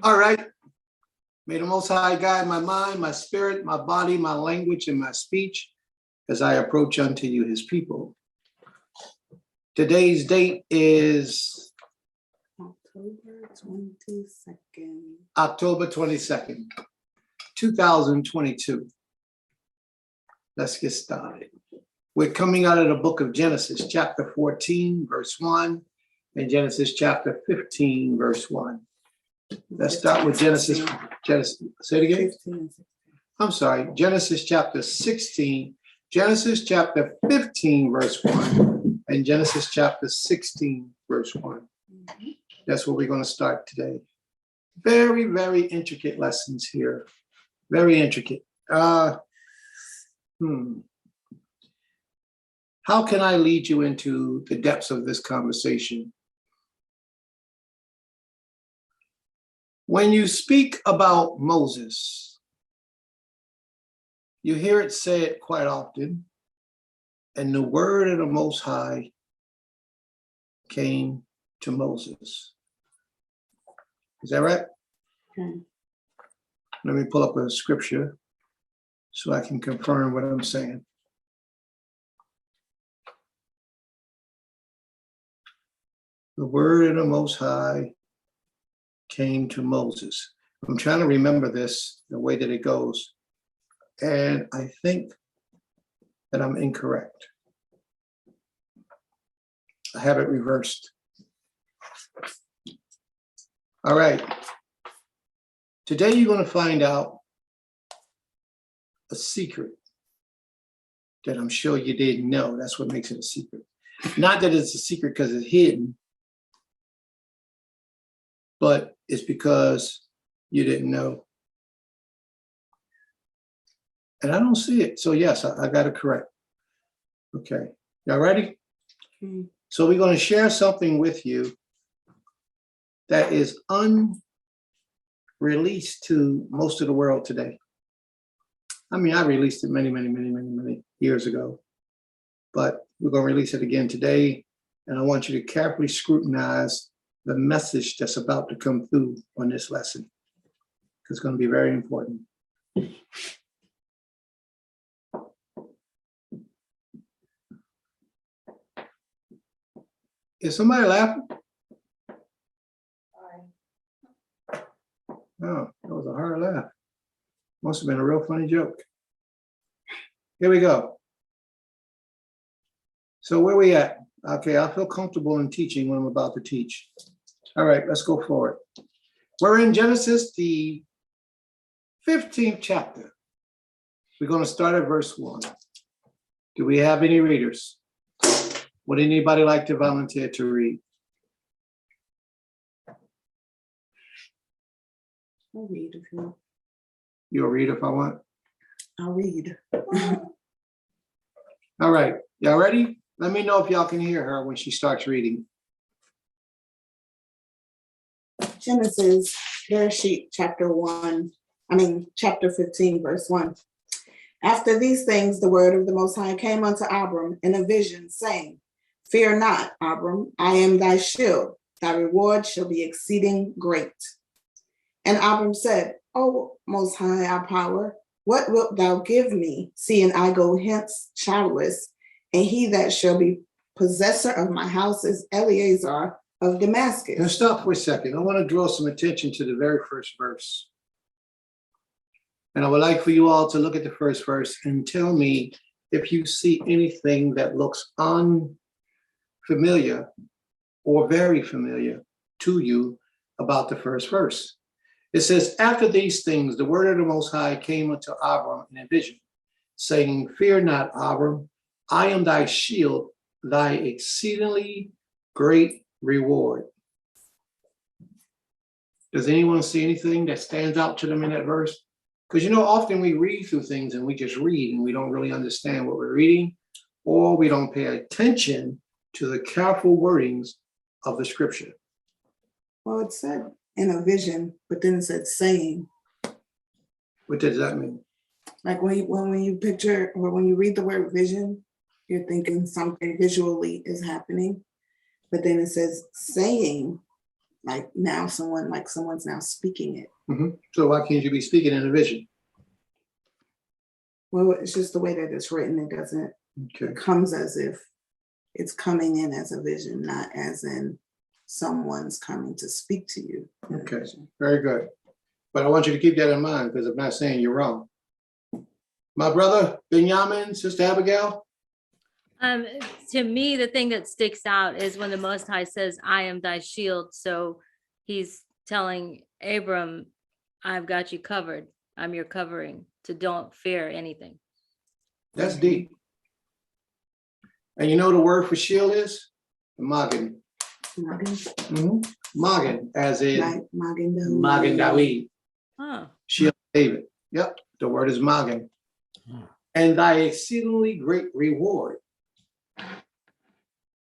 All right. May the Most High guide my mind, my spirit, my body, my language, and my speech as I approach unto you, his people. Today's date is October 22nd, 2022. Let's get started. We're coming out of the book of Genesis, chapter 14, verse 1, and Genesis chapter 15, verse 1. Let's start with Genesis. Say it again. 15. I'm sorry. Genesis chapter 16, Genesis chapter 15, verse 1, and Genesis chapter 16, verse 1. That's where we're going to start today. Very, very intricate lessons here. Very intricate. How can I lead you into the depths of this conversation? When you speak about Moses, you hear it said quite often, and the word of the Most High came to Moses. Is that right? Okay. Let me pull up a scripture so I can confirm what I'm saying. The word of the Most High came to Moses. I'm trying to remember this, the way that it goes. And I think that I'm incorrect. I have it reversed. All right. Today you're going to find out a secret that I'm sure you didn't know. That's what makes it a secret. Not that it's a secret because it's hidden, but it's because you didn't know. And I don't see it. So yes, I got it correct. Okay, y'all ready? Mm-hmm. So we're going to share something with you that is unreleased to most of the world today. I mean, I released it many years ago, but we're going to release it again today. And I want you to carefully scrutinize the message that's about to come through on this lesson. It's going to be very important. Is somebody laughing? Oh, that was a hard laugh. Must have been a real funny joke. Here we go. So where we at? Okay, I feel comfortable in teaching what I'm about to teach. All right, let's go forward. We're in Genesis, the 15th chapter. We're going to start at verse 1. Do we have any readers? Would anybody like to volunteer to read? I'll read if you want. You'll read if I want? I'll read. All right, y'all ready? Let me know if y'all can hear her when she starts reading. Genesis, Bereshit, chapter 15, verse 1. After these things, the word of the Most High came unto Abram in a vision, saying, Fear not, Abram, I am thy shield. Thy reward shall be exceeding great. And Abram said, O Most High, our power, what wilt thou give me, seeing I go hence childless, and he that shall be possessor of my house is Eleazar of Damascus. Now stop for a second. I want to draw some attention to the very first verse. And I would like for you all to look at the first verse and tell me if you see anything that looks unfamiliar or very familiar to you about the first verse. It says, after these things, the word of the Most High came unto Abram in a vision, saying, Fear not, Abram, I am thy shield, thy exceedingly great reward. Does anyone see anything that stands out to them in that verse? Because often we read through things and we just read and we don't really understand what we're reading, or we don't pay attention to the careful wordings of the scripture. Well, it said in a vision, but then it said saying. What does that mean? Like when you picture or when you read the word vision, you're thinking something visually is happening. But then it says saying, like now someone's now speaking it. So why can't you be speaking in a vision? Well, it's just the way that it's written. It doesn't, Okay. it comes as if it's coming in as a vision, not as in someone's coming to speak to you. in a Okay. vision. Very good. But I want you to keep that in mind because I'm not saying you're wrong. My brother, Benjamin, Sister Abigail. To me, the thing that sticks out is when the Most High says, I am thy shield. So he's telling Abram, I've got you covered. I'm your covering, to don't fear anything. That's deep. And you know the word for shield is? Magen. Magen, Magen, as in like Magen David. Magen David. Huh. Shield David. Yep, the word is Magen. And thy exceedingly great reward.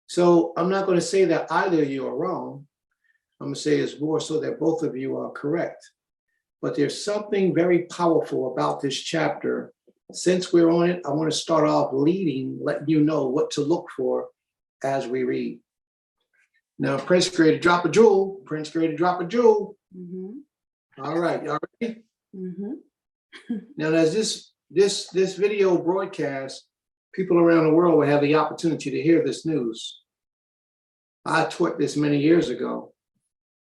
So I'm not going to say that either of you are wrong. I'm going to say it's more so that both of you are correct. But there's something very powerful about this chapter. Since we're on it, I want to start off leading, letting you know what to look for as we read. Now, Prince created drop a jewel. Prince created drop a jewel. Mhm, All right, y'all ready? mhm. Now, as this video broadcast, people around the world will have the opportunity to hear this news. I taught this many years ago,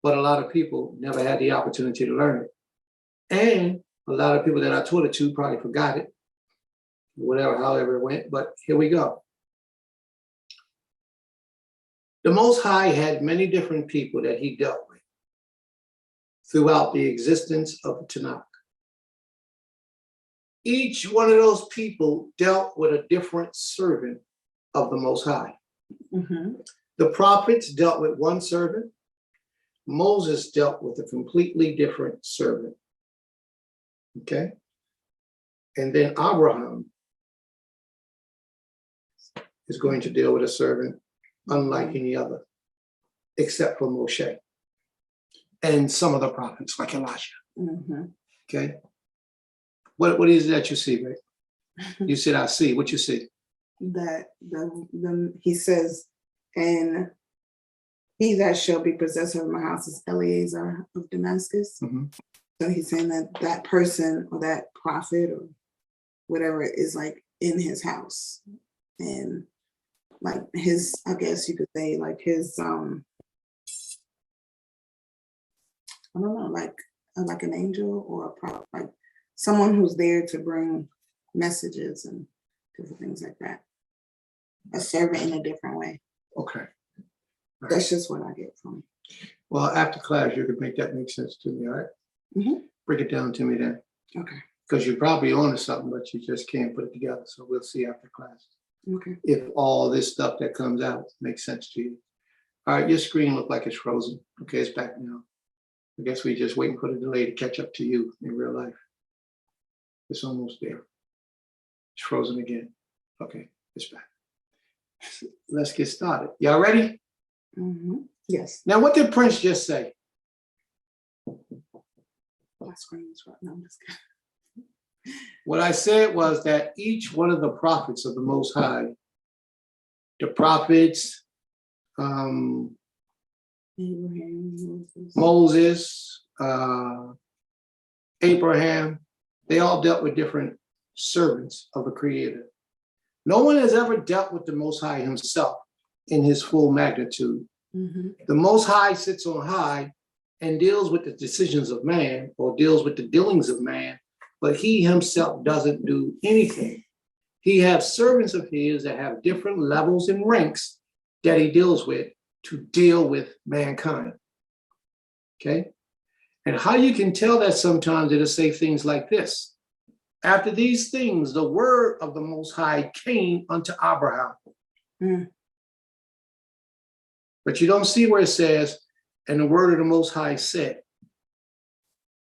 but a lot of people never had the opportunity to learn it. And a lot of people that I taught it to probably forgot it, whatever, however it went, but here we go. The Most High had many different people that he dealt with throughout the existence of the Tanakh. Each one of those people dealt with a different servant of the Most High. Mhm. The prophets dealt with one servant. Moses dealt with a completely different servant. Okay? And then Abraham is going to deal with a servant unlike any other, except for Moshe and some of the prophets like Elijah. Mhm. Okay? What is it that you see, Rick? You said, I see. What you see? That he says, and he that shall be possessor of my house is Eleazar of Damascus. Mhm. So he's saying that that person or that prophet or whatever is like in his house, and like his, I guess you could say like his I don't know, like an angel or a prophet, like someone who's there to bring messages and different things like that. A servant in a different way. Okay. That's just what I get from it. Well, after class, you could make that make sense to me, all right? Mhm. Break it down to me then. Okay. Because you're probably on to something, but you just can't put it together. So we'll see after class Okay. if all this stuff that comes out makes sense to you. All right, your screen looked like it's frozen. Okay, it's back now. I guess we just waiting for the delay to catch up to you in real life. It's almost there. It's frozen again. Okay, it's back. Let's get started. Y'all ready? Mhm. Yes. Now, what did Prince just say? My screen is right. No, I'm just kidding. What I said was that each one of the prophets of the Most High, the prophets, Abraham, Moses, Abraham, they all dealt with different servants of the Creator. No one has ever dealt with the Most High himself in his full magnitude. Mhm. The Most High sits on high and deals with the decisions of man or deals with the dealings of man, but he himself doesn't do anything. He has servants of his that have different levels and ranks that he deals with to deal with mankind. Okay? And how you can tell that sometimes it'll say things like this. After these things, the word of the Most High came unto Abraham. Mm. But you don't see where it says, and the word of the Most High said.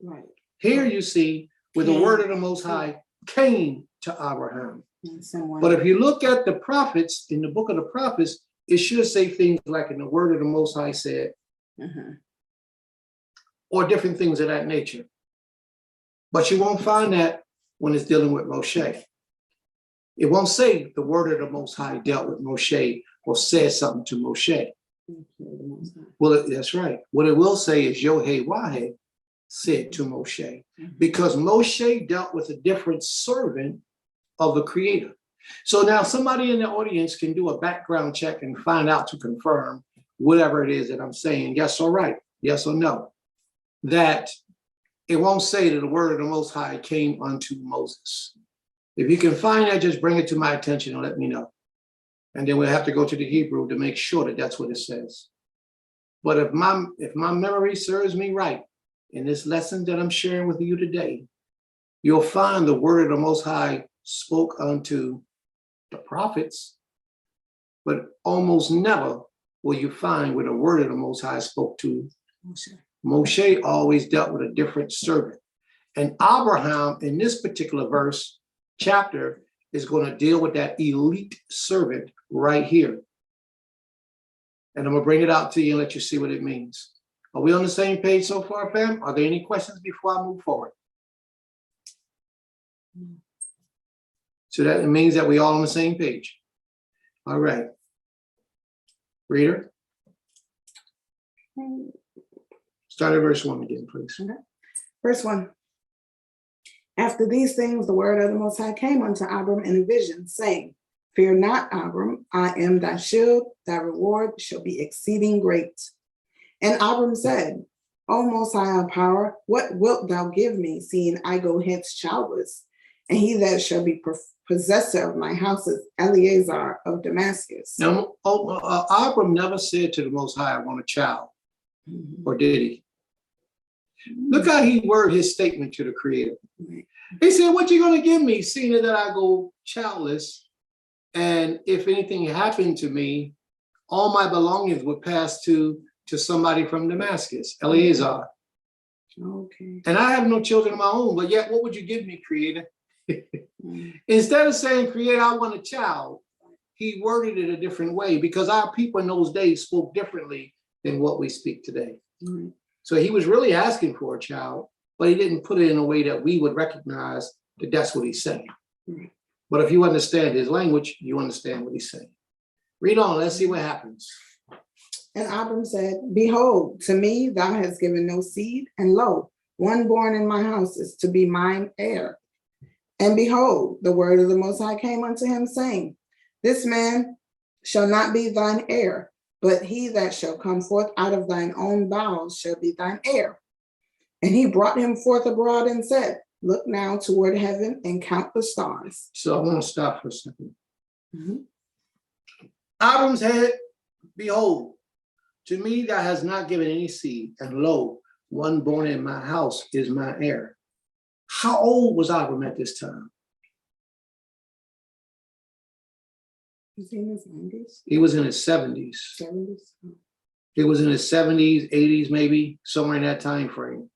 Right. Here you see where the Came. word of the Most High came to Abraham. And someone. But if you look at the prophets, in the book of the prophets, it should say things like, in the word of the Most High said, Mhm. or different things of that nature. But you won't find that when it's dealing with Moshe. It won't say the word of the Most High dealt with Moshe or said something to Moshe. Okay, the Most High. Well, that's right. What it will say is Yohei said to Moshe, because Moshe dealt with a different servant of the Creator. So now somebody in the audience can do a background check and find out to confirm whatever it is that I'm saying, yes or right, yes or no, that it won't say that the word of the Most High came unto Moses. If you can find that, just bring it to my attention and let me know. And then we'll have to go to the Hebrew to make sure that that's what it says. But if my memory serves me right, in this lesson that I'm sharing with you today, you'll find the word of the Most High spoke unto the prophets, but almost never will you find where the word of the Most High spoke to Moshe. Moshe. Always dealt with a different servant. And Abraham, in this particular verse, chapter, is going to deal with that elite servant right here. And I'm going to bring it out to you and let you see what it means. Are we on the same page so far, fam? Are there any questions before I move forward? So that means that we all on the same page. All right. Reader, start at verse 1 again, please. Okay. Verse 1. After these things, the word of the Most High came unto Abram in a vision, saying, Fear not, Abram, I am thy shield, thy reward shall be exceeding great. And Abram said, O Most High power, what wilt thou give me, seeing I go hence childless? And he that shall be possessor of my house is Eleazar of Damascus. Now, Abram never said to the Most High, I want a child, or did he? Look how he worded his statement to the Creator. He said, what you going to give me, seeing that I go childless, and if anything happened to me, all my belongings would pass to somebody from Damascus, Eleazar. Okay. And I have no children of my own, but yet what would you give me, Creator? Instead of saying, Creator, I want a child, he worded it a different way, because our people in those days spoke differently than what we speak today. So he was really asking for a child, but he didn't put it in a way that we would recognize that that's what he's saying. But if you understand his language, you understand what he's saying. Read on, let's see what happens. And Abram said, Behold, to me thou hast given no seed, and lo, one born in my house is to be mine heir. And behold, the word of the Most High came unto him, saying, This man shall not be thine heir, but he that shall come forth out of thine own bowels shall be thine heir. And he brought him forth abroad and said, Look now toward heaven and count the stars. So I want to stop for a second. Abram said, Behold, to me thou hast not given any seed, and lo, one born in my house is my heir. How old was Abram at this time? Was he in his 90s? He was in his 70s. 70s? He was in his 70s, 80s, maybe, somewhere in that time frame.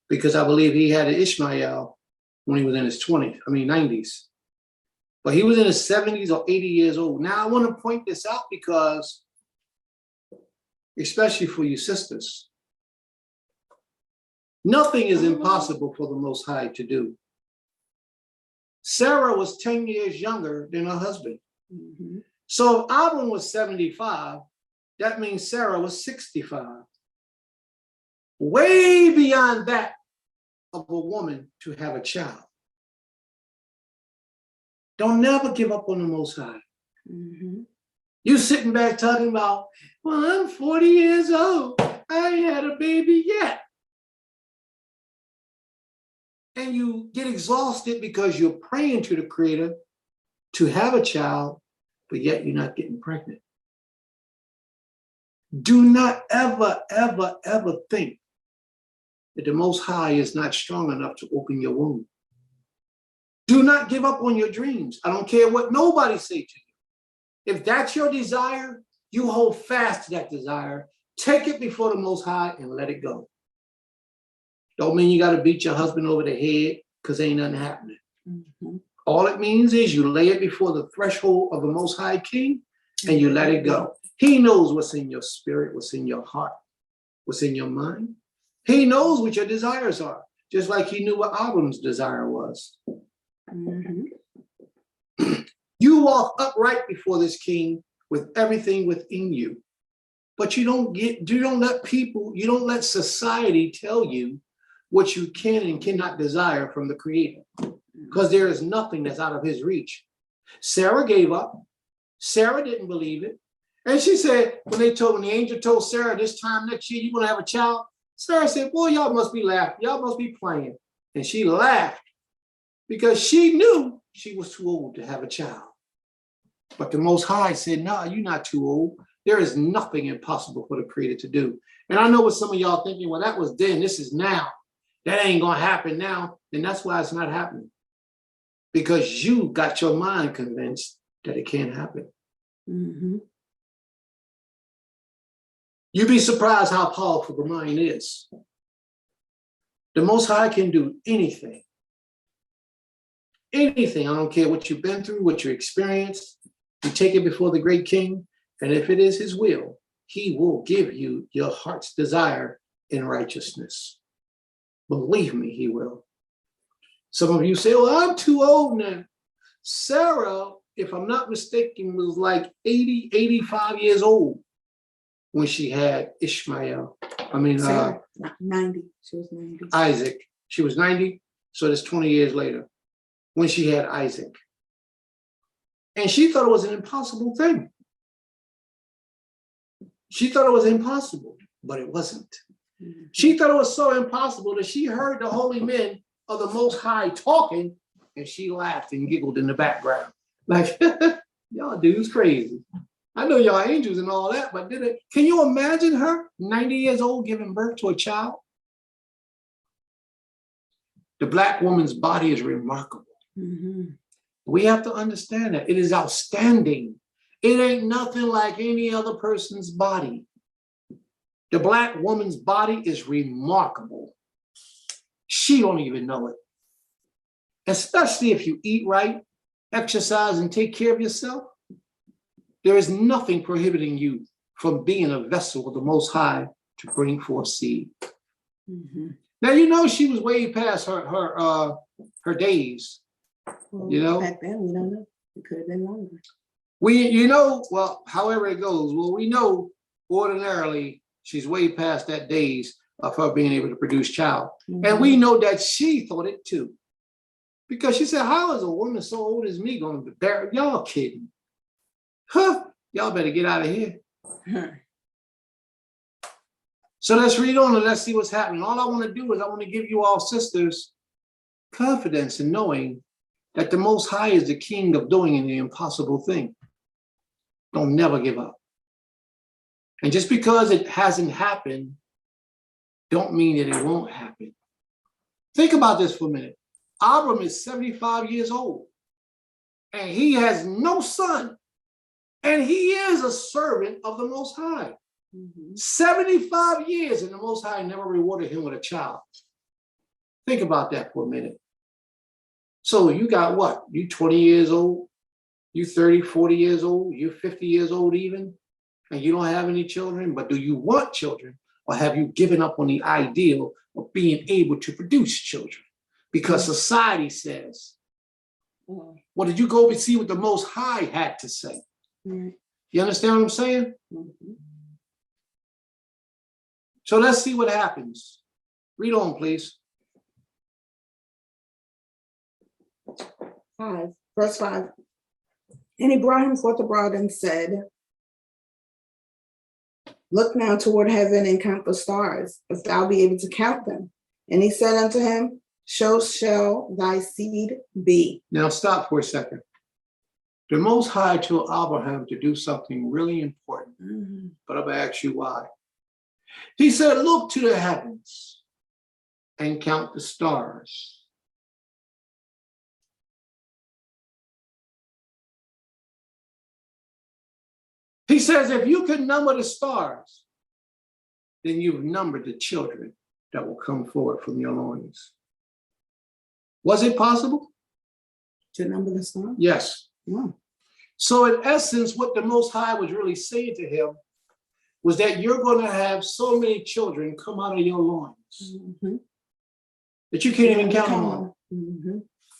Because I believe he had Ishmael when he was in his 90s. But he was in his 70s or 80 years old. Now, I want to point this out because, especially for you sisters, nothing is impossible for the Most High to do. Sarah was 10 years younger than her husband. So if Abram was 75, that means Sarah was 65. Way beyond that of a woman to have a child. Don't never give up on the Most High. You sitting back talking about, well, I'm 40 years old. I ain't had a baby yet. And you get exhausted because you're praying to the Creator to have a child, but yet you're not getting pregnant. Do not ever, ever, ever think that the Most High is not strong enough to open your womb. Do not give up on your dreams. I don't care what nobody say to you. If that's your desire, you hold fast to that desire. Take it before the Most High and let it go. Don't mean you got to beat your husband over the head because ain't nothing happening. All it means is you lay it before the threshold of the Most High King and you let it go. He knows what's in your spirit, what's in your heart, what's in your mind. He knows what your desires are, just like he knew what Abram's desire was. You walk upright before this king with everything within you. But you don't let society tell you what you can and cannot desire from the Creator, because there is nothing that's out of his reach. Sarah gave up. Sarah didn't believe it. And she said, when the angel told Sarah, this time next year, you're going to have a child. Sarah said, boy, y'all must be laughing. Y'all must be playing. And she laughed because she knew she was too old to have a child. But the Most High said, no, you're not too old. There is nothing impossible for the Creator to do. And I know what some of y'all thinking, well, that was then, this is now. That ain't going to happen now. And that's why it's not happening. Because you got your mind convinced that it can't happen. Mm-hmm. You'd be surprised how powerful the mind is. The Most High can do anything. Anything. I don't care what you've been through, what you experienced. You take it before the great King, and if it is his will, he will give you your heart's desire in righteousness. Believe me, he will. Some of you say, well, I'm too old now. Sarah, if I'm not mistaken, was like 80, 85 years old when she had Ishmael. Sarah, 90. She was 90. Isaac. She was 90, so that's 20 years later when she had Isaac. And she thought it was an impossible thing. She thought it was impossible, but it wasn't. Mm-hmm. She thought it was so impossible that she heard the holy men of the Most High talking, and she laughed and giggled in the background. Like, y'all dudes crazy. I know y'all angels and all that, but can you imagine her, 90 years old, giving birth to a child? The Black woman's body is remarkable. Mm-hmm. We have to understand that. It is outstanding. It ain't nothing like any other person's body. The Black woman's body is remarkable. She don't even know it. Especially if you eat right, exercise, and take care of yourself. There is nothing prohibiting you from being a vessel of the Most High to bring forth seed. Mm-hmm. Now, you know, she was way past her days. Well, You know? back then, we don't know. It could have been longer. However it goes, we know ordinarily she's way past that days of her being able to produce child. Mm-hmm. And we know that she thought it too. Because she said, how is a woman so old as me going to bear? Y'all kidding. Huh? Y'all better get out of here. So let's read on and let's see what's happening. All I want to do is I want to give you all sisters confidence in knowing that the Most High is the King of doing the impossible thing. Don't never give up. And just because it hasn't happened, don't mean that it won't happen. Think about this for a minute. Abram is 75 years old, and he has no son, and he is a servant of the Most High. Mm-hmm. 75 years, and the Most High never rewarded him with a child. Think about that for a minute. So you got what? You 20 years old, you 30, 40 years old, you're 50 years old even, and you don't have any children, but do you want children? Or have you given up on the ideal of being able to produce children? Because society says, well, did you go and see what the Most High had to say? Mm-hmm. You understand what I'm saying? Mm-hmm. So let's see what happens. Read on, please. 5, verse 5. And he brought him forth abroad and said, look now toward heaven and count the stars, if thou be able to count them. And he said unto him, so shall thy seed be. Now stop for a second. The Most High told Abraham to do something really important, but I'm going to ask you why. He said, look to the heavens and count the stars. He says, if you can number the stars, then you've numbered the children that will come forward from your loins. Was it possible? To number the stars? Yes. No. So in essence, what the Most High was really saying to him was that you're going to have so many children come out of your loins that you can't even count them all.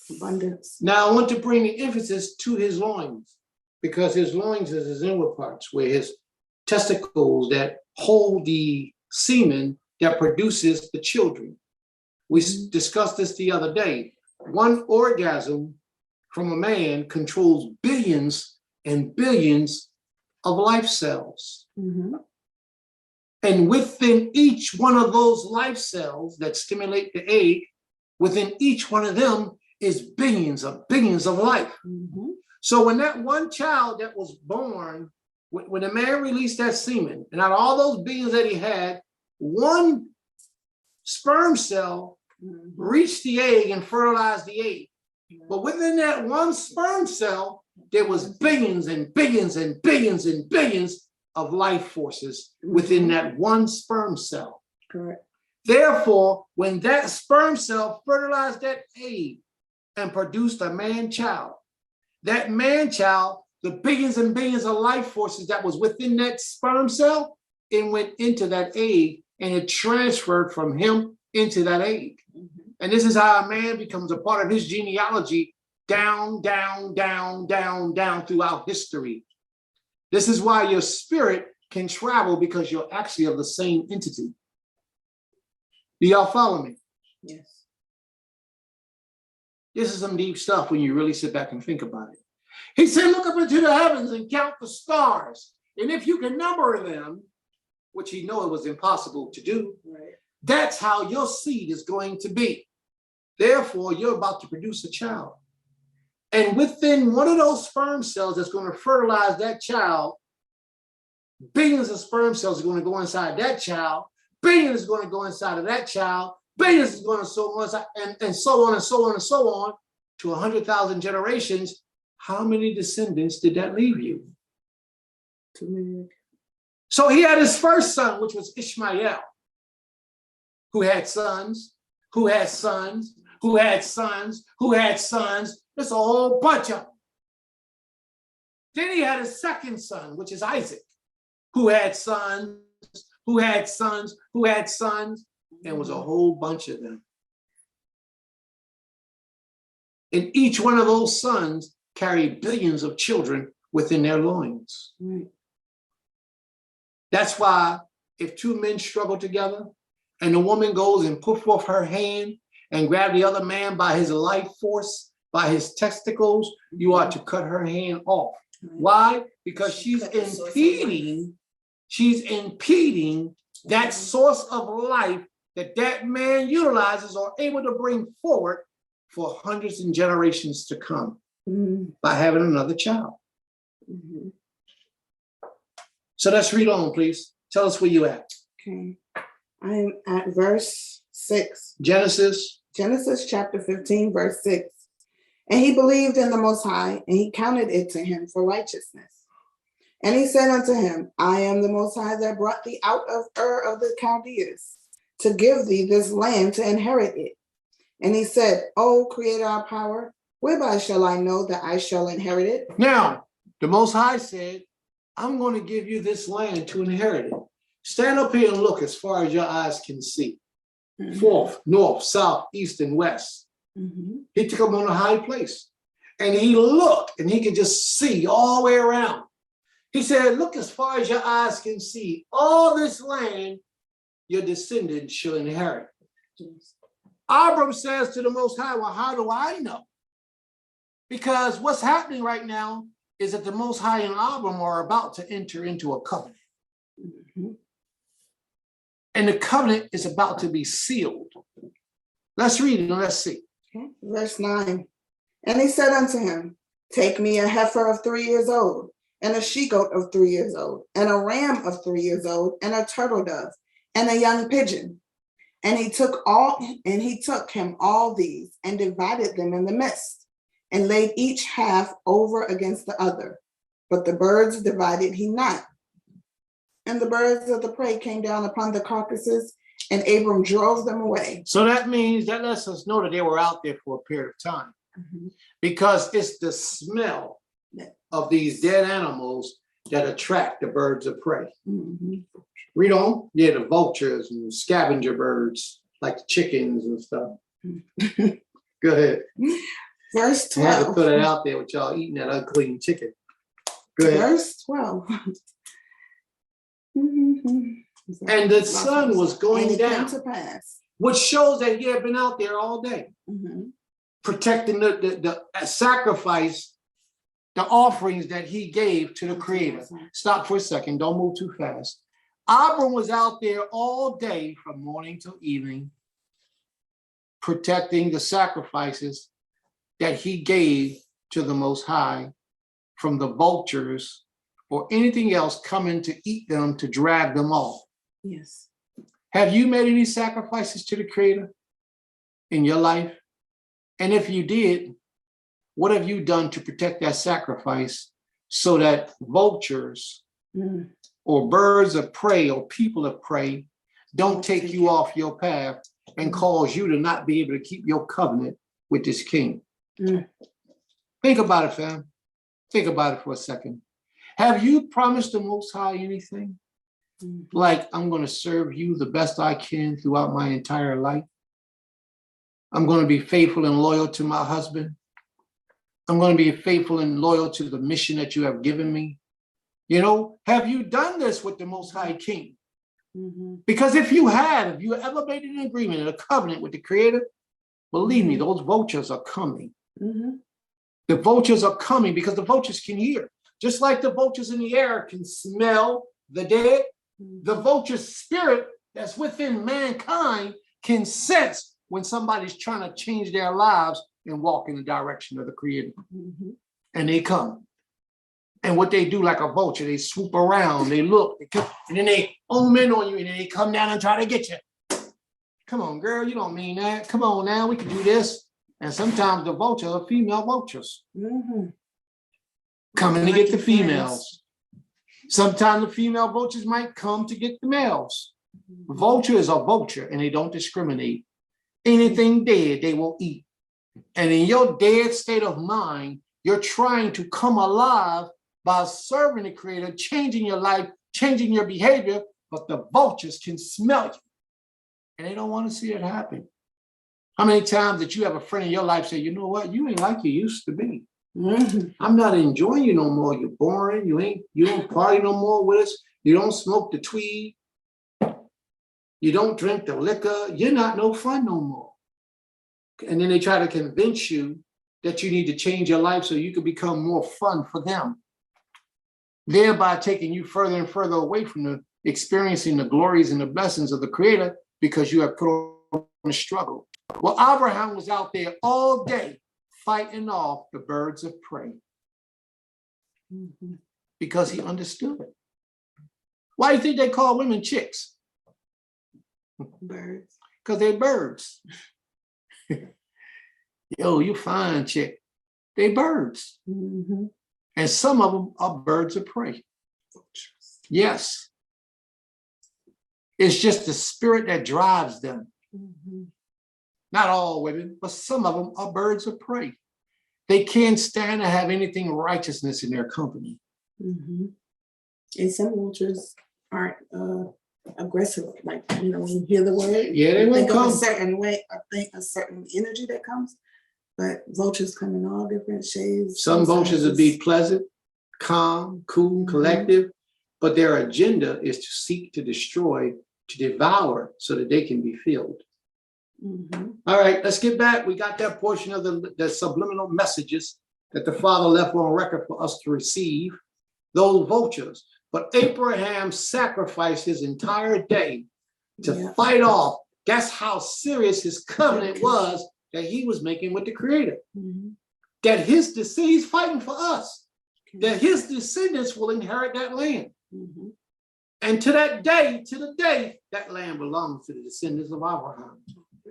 Abundance. Now, I want to bring the emphasis to his loins, because his loins is his inward parts, where his testicles that hold the semen that produces the children. We discussed this the other day. One orgasm from a man controls billions and billions of life cells. And within each one of those life cells that stimulate the egg, within each one of them is billions of life. So when that one child that was born, when the man released that semen, and out of all those billions that he had, one sperm cell reached the egg and fertilized the egg. But within that one sperm cell, there was billions and billions and billions and billions of life forces within that one sperm cell. Correct. Therefore, when that sperm cell fertilized that egg and produced a man child, that man child, the billions and billions of life forces that was within that sperm cell, it went into that egg and it transferred from him into that egg. And this is how a man becomes a part of his genealogy down, down, down, down, down throughout history. This is why your spirit can travel, because you're actually of the same entity. Do y'all follow me? Yes. This is some deep stuff when you really sit back and think about it. He said, look up into the heavens and count the stars. And if you can number them, which he knew it was impossible to do, Right. that's how your seed is going to be. Therefore, you're about to produce a child. And within one of those sperm cells that's going to fertilize that child, billions of sperm cells are going to go inside that child, billions is going to go inside of that child, billions is going to so on, and so on and so on and so on to 100,000 generations. How many descendants did that leave you? Too many. So he had his first son, which was Ishmael, who had sons, who had sons, who had sons, who had sons. There's a whole bunch of them. Then he had a second son, which is Isaac, who had sons, who had sons, who had sons, and was a whole bunch of them. And each one of those sons carried billions of children within their loins. Right. That's why if two men struggle together and the woman goes and put forth her hand and grab the other man by his life force, by his testicles, you are to cut her hand off. Why? Because she's impeding that source of life that that man utilizes or able to bring forward for hundreds and generations to come by having another child. So let's read on, please. Tell us where you at. Okay. I am at verse 6. Genesis. Genesis chapter 15, verse 6. And he believed in the Most High, and he counted it to him for righteousness. And he said unto him, I am the Most High that brought thee out of Ur of the Chaldeans, to give thee this land to inherit it. And he said, O Creator of power, whereby shall I know that I shall inherit it? Now, the Most High said, I'm going to give you this land to inherit it. Stand up here and look as far as your eyes can see. Forth, north, south, east, and west. He took him on a high place. And he looked, and he could just see all the way around. He said, look as far as your eyes can see. All this land, your descendants shall inherit. Abram says to the Most High, well, how do I know? Because what's happening right now is that the Most High and Abram are about to enter into a covenant. And the covenant is about to be sealed. Let's read it and let's see. Okay. Verse 9. And he said unto him, take me a heifer of 3 years old, and a she-goat of 3 years old, and a ram of 3 years old, and a turtle dove, and a young pigeon. And he took him all these, and divided them in the midst, and laid each half over against the other. But the birds divided he not. And the birds of the prey came down upon the carcasses, and Abram drove them away. So that means, that lets us know that they were out there for a period of time. Because it's the smell of these dead animals that attract the birds of prey. Read on. Yeah, the vultures and scavenger birds, like the chickens and stuff. Go ahead. Verse I had to 12. put it out there with y'all eating that unclean chicken. Go ahead. Verse 12. Mhm. And the sun was going And it came down, to pass. which shows that he had been out there all day Mhm. protecting the sacrifice, the offerings that he gave to the Creator. Stop for a second. Don't move too fast. Abram was out there all day from morning till evening, protecting the sacrifices that he gave to the Most High from the vultures or anything else coming to eat them, to drag them off. Yes. Have you made any sacrifices to the Creator in your life? And if you did, what have you done to protect that sacrifice so that vultures Mm. or birds of prey or people of prey don't take you off your path and cause you to not be able to keep your covenant with this king? Mm. Think about it, fam. Think about it for a second. Have you promised the Most High anything? Mhm. Like, I'm going to serve you the best I can throughout my entire life. I'm going to be faithful and loyal to my husband. I'm going to be faithful and loyal to the mission that you have given me. You know, have you done this with the Most High King? Mhm. Because if you have, if you ever made an agreement and a covenant with the Creator, believe me, those vultures are coming. Mhm. The vultures are coming because the vultures can hear. Just like the vultures in the air can smell the dead, the vulture spirit that's within mankind can sense when somebody's trying to change their lives and walk in the direction of the Creator. Mhm. And they come. And what they do, like a vulture, they swoop around, they look, they come, and then they home in on you, and then they come down and try to get you. Come on, girl, you don't mean that. Come on now, we can do this. And sometimes the vultures are female vultures Mhm. coming to get the females. Sometimes the female vultures might come to get the males. Vulture is a vulture, and they don't discriminate. Anything dead, they will eat. And in your dead state of mind, you're trying to come alive by serving the Creator, changing your life, changing your behavior, but the vultures can smell you. And they don't want to see it happen. How many times did you have a friend in your life say, you know what, you ain't like you used to be. Mhm. I'm not enjoying you no more. You're boring. You don't party no more with us. You don't smoke the tweed. You don't drink the liquor. You're not no fun no more. And then they try to convince you that you need to change your life so you can become more fun for them, thereby taking you further and further away from experiencing the glories and the blessings of the Creator because you have put on a struggle. Well, Abraham was out there all day fighting off the birds of prey Mhm. because he understood it. Why do you think they call women chicks? Birds. Because they're birds. Yo, you fine chick. They birds. Mhm. And some of them are birds of prey. Yes. It's just the spirit that drives them. Mhm. Not all women, but some of them are birds of prey. They can't stand to have anything righteousness in their company. Mhm. And some vultures aren't aggressive. Like, when you hear the word, Yeah, they you won't think of a come. certain way, I think a certain energy that comes. But vultures come in all different shades. Some vultures would be sizes. pleasant, calm, cool, collective, but their agenda is to seek to destroy, to devour, so that they can be filled. Mhm. All right, let's get back. We got that portion of the subliminal messages that the Father left on record for us to receive, those vultures. But Abraham sacrificed his entire day to fight off. That's how serious his covenant was that he was making with the Creator. Mhm. That he's fighting for us, that his descendants will inherit that land. Mhm. And to the day, that land belongs to the descendants of Abraham,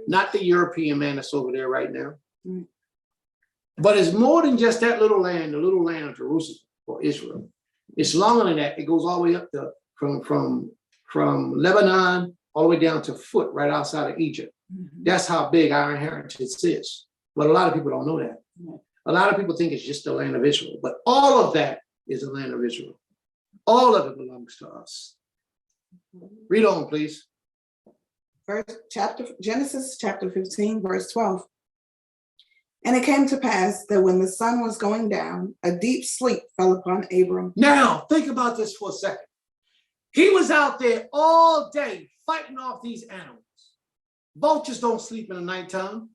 not the European man that's over there right now. Mm. But it's more than just that little land, the little land of Jerusalem or Israel. It's longer than that. It goes all the way up to from Lebanon all the way down to Foot, right outside of Egypt. Mhm. That's how big our inheritance is. But a lot of people don't know that. Right. A lot of people think it's just the land of Israel, but all of that is the land of Israel. All of it belongs to us. Read on, please. Genesis chapter 15, verse 12. And it came to pass that when the sun was going down, a deep sleep fell upon Abram. Now, think about this for a second. He was out there all day fighting off these animals. Vultures don't sleep in the nighttime.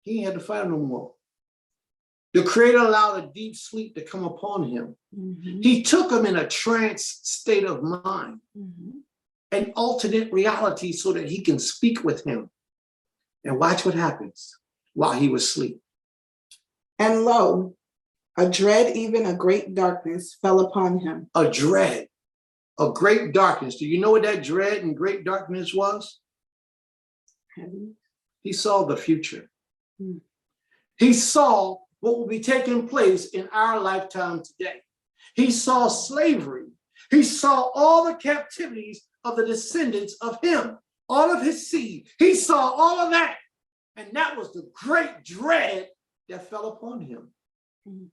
He had to fight no more. The Creator allowed a deep sleep to come upon him. Mhm. He took him in a trance state of mind, Mhm. an alternate reality so that he can speak with him. And watch what happens while he was asleep. And lo, a dread, even a great darkness, fell upon him. A dread, a great darkness. Do you know what that dread and great darkness was? Heavy. He saw the future. Hmm. He saw what will be taking place in our lifetime today. He saw slavery. He saw all the captivities of the descendants of him, all of his seed. He saw all of that. And that was the great dread that fell upon him. Hmm.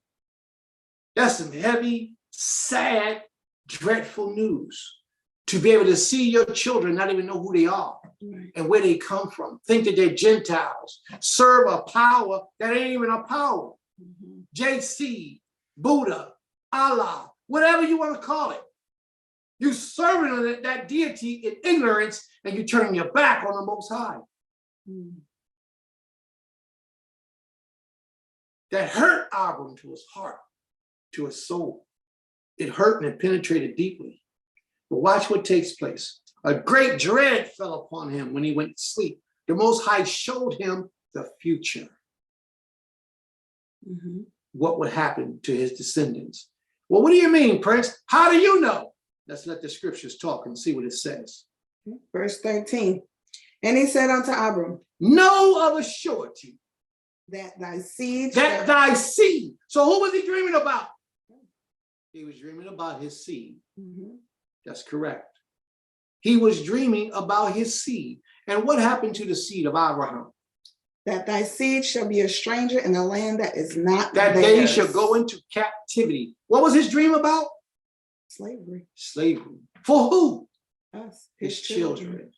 That's some heavy, sad, dreadful news. To be able to see your children not even know who they are Right. and where they come from, think that they're Gentiles, serve a power that ain't even a power. Mhm. JC, Buddha, Allah, whatever you want to call it. You serving that deity in ignorance and you turning your back on the Most High. Mhm. That hurt Abram to his heart, to his soul. It hurt and it penetrated deeply. But watch what takes place. A great dread fell upon him when he went to sleep. The Most High showed him the future, Mhm. what would happen to his descendants. Well, what do you mean, Prince? How do you know? Let's let the scriptures talk and see what it says. Verse 13. And he said unto Abram, Know of a surety that thy seed that shall. thy seed. So who was he dreaming about? He was dreaming about his seed. Mhm. That's correct. He was dreaming about his seed. And what happened to the seed of Abraham? That thy seed shall be a stranger in a land that is not That theirs. they shall go into captivity. What was his dream about? Slavery. Slavery. For who? Us. His children.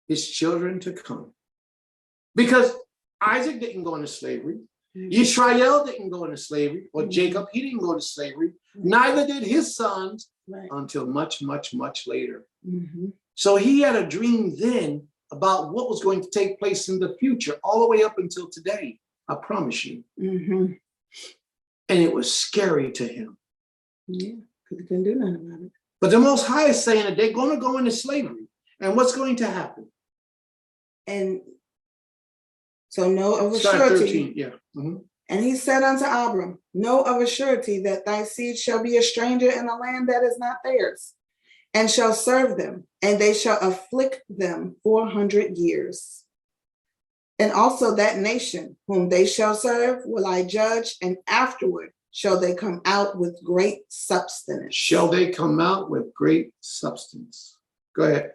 His children to come. Because Isaac didn't go into slavery. Mhm. Yisrael didn't go into slavery. Or Mhm. Jacob, he didn't go to slavery. Mhm. Neither did his sons Right. until much, much, much later. Mhm. So he had a dream then about what was going to take place in the future, all the way up until today. I promise you. Mhm. And it was scary to him. Yeah, because he couldn't do nothing about it. But the Most High is saying that they're going to go into slavery. And what's going to happen? And so know of a Start surety. 13, yeah. Mhm. And he said unto Abram, know of a surety that thy seed shall be a stranger in a land that is not theirs, and shall serve them, and they shall afflict them 400 years. And also that nation whom they shall serve will I judge, and afterward shall they come out with great substance. Shall they come out with great substance? Go ahead.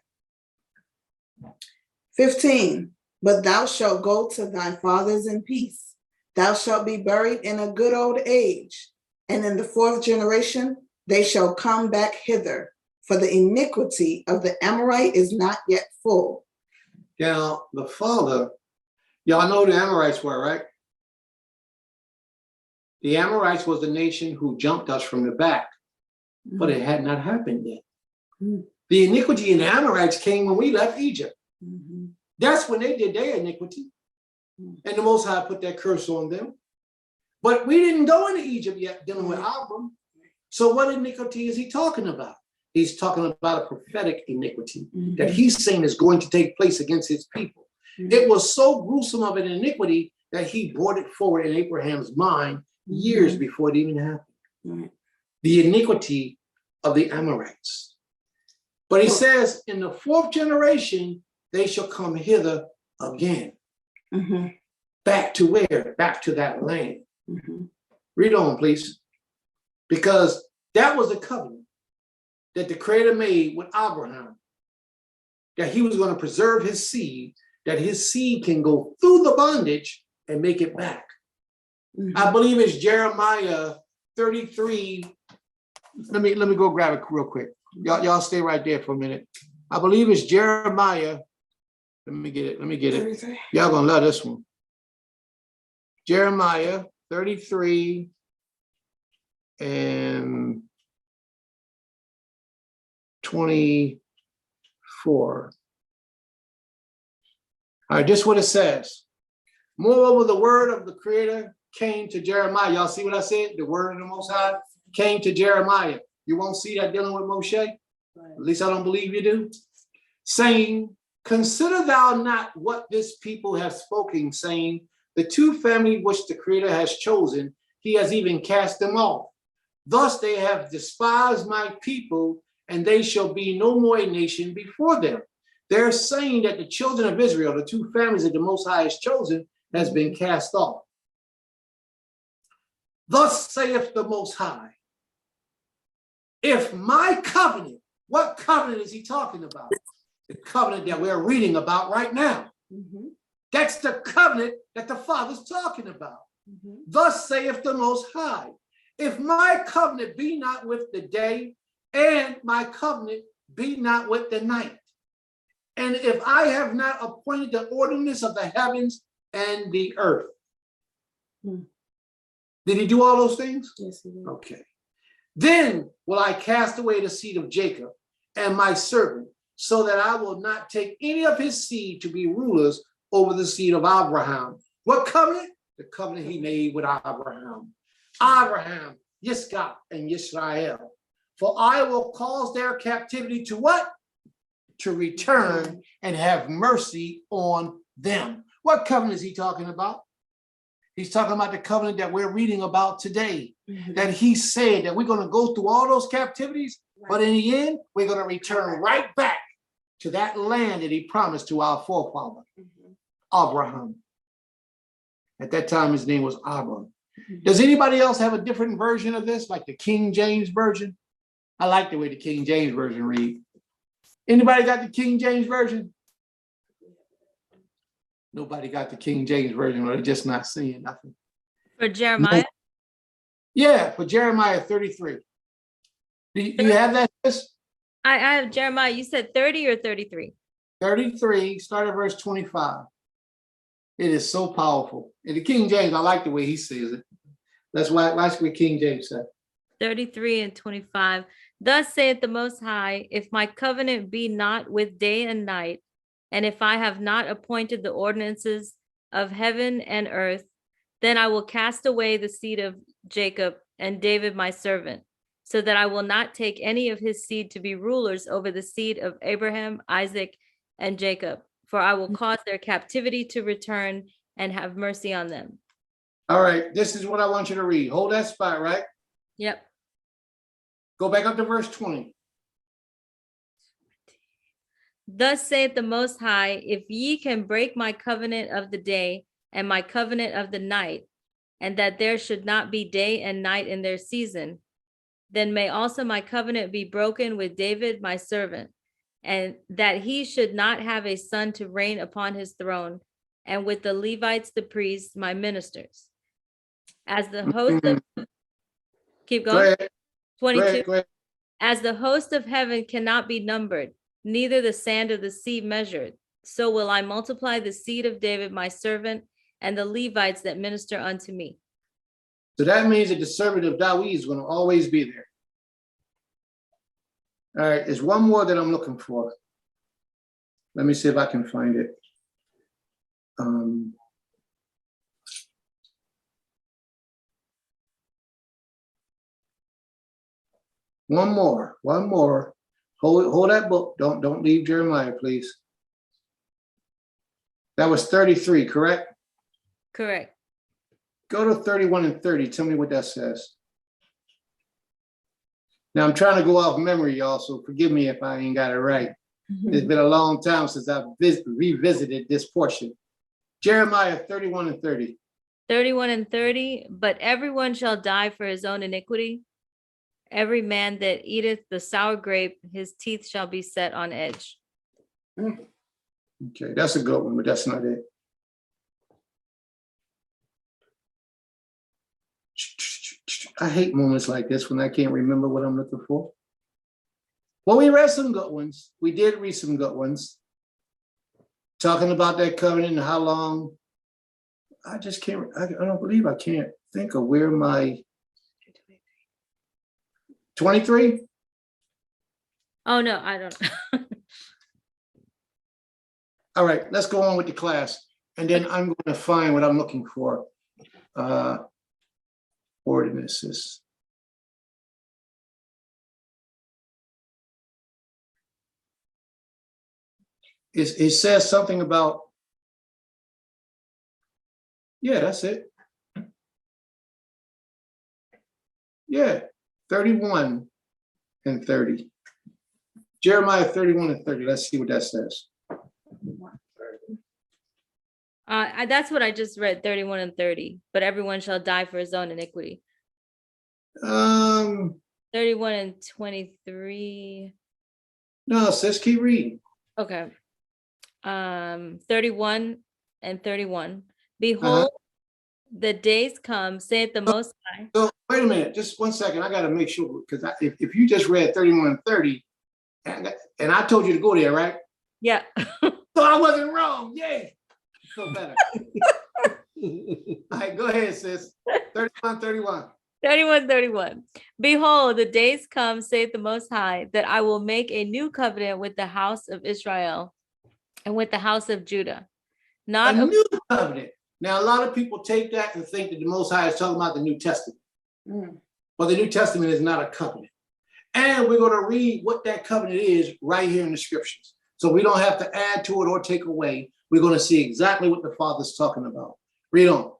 15. But thou shalt go to thy fathers in peace. Thou shalt be buried in a good old age. And in the 4th generation, they shall come back hither. For the iniquity of the Amorite is not yet full. Now, the father, y'all know who the Amorites were, right? The Amorites was the nation who jumped us from the back, but it had not happened yet. Mhm. The iniquity in the Amorites came when we left Egypt. Mhm. That's when they did their iniquity. And the Most High put that curse on them. But we didn't go into Egypt yet dealing with Abram. So what iniquity is he talking about? He's talking about a prophetic iniquity that he's saying is going to take place against his people. It was so gruesome of an iniquity that he brought it forward in Abraham's mind years before it even happened. Right. The iniquity of the Amorites. But he says, in the 4th generation, they shall come hither again. Mhm. Back to where? Back to that land. Mhm. Read on, please. Because that was the covenant that the Creator made with Abraham, that he was going to preserve his seed, that his seed can go through the bondage and make it back. Mhm. I believe it's Jeremiah 33. Let me go grab it real quick. Y'all stay right there for a minute. I believe it's Jeremiah. Let me get it. 33. Y'all gonna love this one. Jeremiah 33 and 24. All right, this is what it says. Moreover, the word of the Creator came to Jeremiah. Y'all see what I said? The word of the Most High came to Jeremiah. You won't see that dealing with Moshe? At least I don't believe you do. Saying, consider thou not what this people have spoken, saying, the two families which the Creator has chosen, he has even cast them off. Thus they have despised my people, and they shall be no more a nation before them. They're saying that the children of Israel, the two families that the Most High has chosen, has been cast off. Thus saith the Most High, if my covenant, what covenant is he talking about? The covenant that we're reading about right now. That's the covenant that the Father's talking about. Thus saith the Most High, if my covenant be not with the day, and my covenant be not with the night, and if I have not appointed the ordinance of the heavens and the earth. Did he do all those things? Yes, he did. Okay. Then will I cast away the seed of Jacob and my servant, so that I will not take any of his seed to be rulers over the seed of Abraham. What covenant? The covenant he made with Abraham. Abraham, Yitzchak, and Yisrael. For I will cause their captivity to what? To return and have mercy on them. What covenant is he talking about? He's talking about the covenant that we're reading about today. That he said that we're going to go through all those captivities, but in the end, we're going to return right back to that land that he promised to our forefather, Abraham. At that time, his name was Abram. Does anybody else have a different version of this, like the King James Version? I like the way the King James Version reads. Anybody got the King James Version? Nobody got the King James Version, or they're just not seeing nothing. For Jeremiah? Yeah, for Jeremiah 33. Do you have that? I have Jeremiah, you said 30 or 33? 33, start at verse 25. It is so powerful. In the King James, I like the way he says it. That's why watch what King James said. 33 and 25. Thus saith the Most High, if my covenant be not with day and night, and if I have not appointed the ordinances of heaven and earth, then I will cast away the seed of Jacob and David my servant, so that I will not take any of his seed to be rulers over the seed of Abraham, Isaac, and Jacob, for I will cause their captivity to return and have mercy on them. All right, this is what I want you to read. Hold that spot, right? Yep. Go back up to verse 20. Thus saith the Most High, if ye can break my covenant of the day and my covenant of the night, and that there should not be day and night in their season, then may also my covenant be broken with David my servant, and that he should not have a son to reign upon his throne, and with the Levites the priests my ministers. As the host of keep Go going. ahead. 22. Go ahead. As the host of heaven cannot be numbered, neither the sand of the sea measured, so will I multiply the seed of David my servant and the Levites that minister unto me. So that means that the servant of David is going to always be there. All right, there's one more that I'm looking for. Let me see if I can find it. One more. Hold that book. Don't leave Jeremiah, please. That was 33, correct? Correct. Go to 31 and 30. Tell me what that says. Now I'm trying to go off memory, y'all, so forgive me if I ain't got it right. It's been a long time since I've revisited this portion. Jeremiah 31 and 30. 31 and 30, but everyone shall die for his own iniquity. Every man that eateth the sour grape, his teeth shall be set on edge. Okay, that's a good one, but that's not it. I hate moments like this when I can't remember what I'm looking for. Well, we read some good ones. We did read some good ones. Talking about that covenant and how long. I just can't, I don't believe I can't think of where my 23. Oh, no, I don't. All right, let's go on with the class. And then I'm going to find what I'm looking for. Ordinances. It says something about, yeah, that's it. Yeah, 31 and 30. Jeremiah 31 and 30. Let's see what that says. That's what I just read, 31 and 30. But everyone shall die for his own iniquity. 31 and 23. No, sis, keep reading. Okay. 31 and 31. Behold, the days come, saith the Most High. So wait a minute, just 1 second. I got to make sure, because if you just read 31 and 30, and I told you to go there, right? Yeah. So I wasn't wrong. Yay. Feel better. All right, go ahead, sis. 31, 31. 31, 31. Behold, the days come, saith the Most High, that I will make a new covenant with the house of Israel and with the house of Judah. A new covenant. Now, a lot of people take that and think that the Most High is talking about the New Testament. But the New Testament is not a covenant. And we're going to read what that covenant is right here in the scriptures. So we don't have to add to it or take away. We're going to see exactly what the Father's talking about. Read on.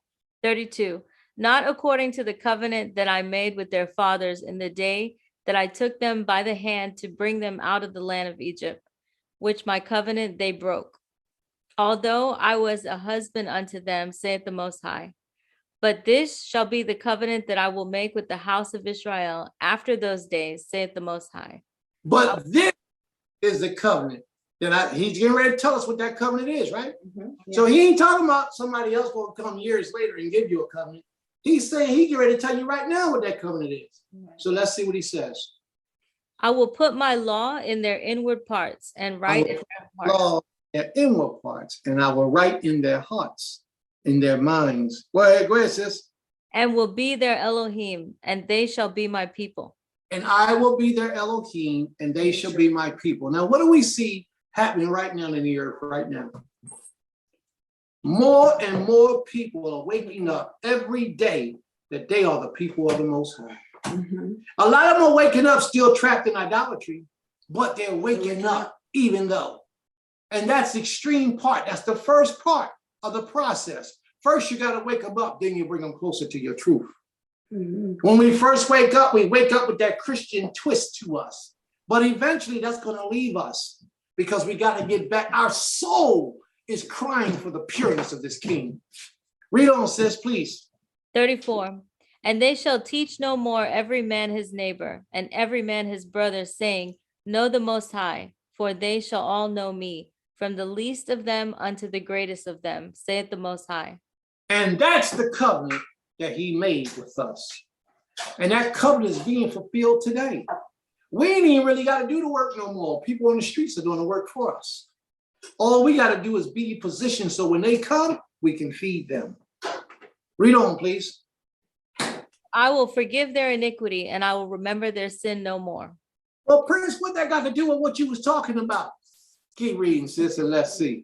32. Not according to the covenant that I made with their fathers in the day that I took them by the hand to bring them out of the land of Egypt, which my covenant they broke. Although I was a husband unto them, saith the Most High. But this shall be the covenant that I will make with the house of Israel after those days, saith the Most High. But this is the covenant that he's getting ready to tell us what that covenant is, right? So he ain't talking about somebody else going to come years later and give you a covenant. He's saying he get ready to tell you right now what that covenant is. So let's see what he says. I will put my law in their inward parts and write in their hearts. Law in their inward parts, and I will write in their hearts, in their minds. Go ahead, sis. And will be their Elohim, and they shall be my people. And I will be their Elohim, and they shall be my people. Now, what do we see happening right now in the earth right now? More and more people are waking up every day that they are the people of the Most High. A lot of them are waking up still trapped in idolatry, but they're waking up even though. And that's the extreme part. That's the first part of the process. First, you got to wake them up, then you bring them closer to your truth. When we first wake up, we wake up with that Christian twist to us. But eventually that's going to leave us because we got to get back. Our soul is crying for the pureness of this king. Read on, sis, please. 34. And they shall teach no more every man his neighbor, and every man his brother, saying, Know the Most High, for they shall all know me, from the least of them unto the greatest of them, saith the Most High. And that's the covenant that he made with us. And that covenant is being fulfilled today. We ain't even really got to do the work no more. People on the streets are doing the work for us. All we got to do is be positioned so when they come, we can feed them. Read on, please. I will forgive their iniquity, and I will remember their sin no more. Well, Prince, what that got to do with what you was talking about? Keep reading, sis, and let's see.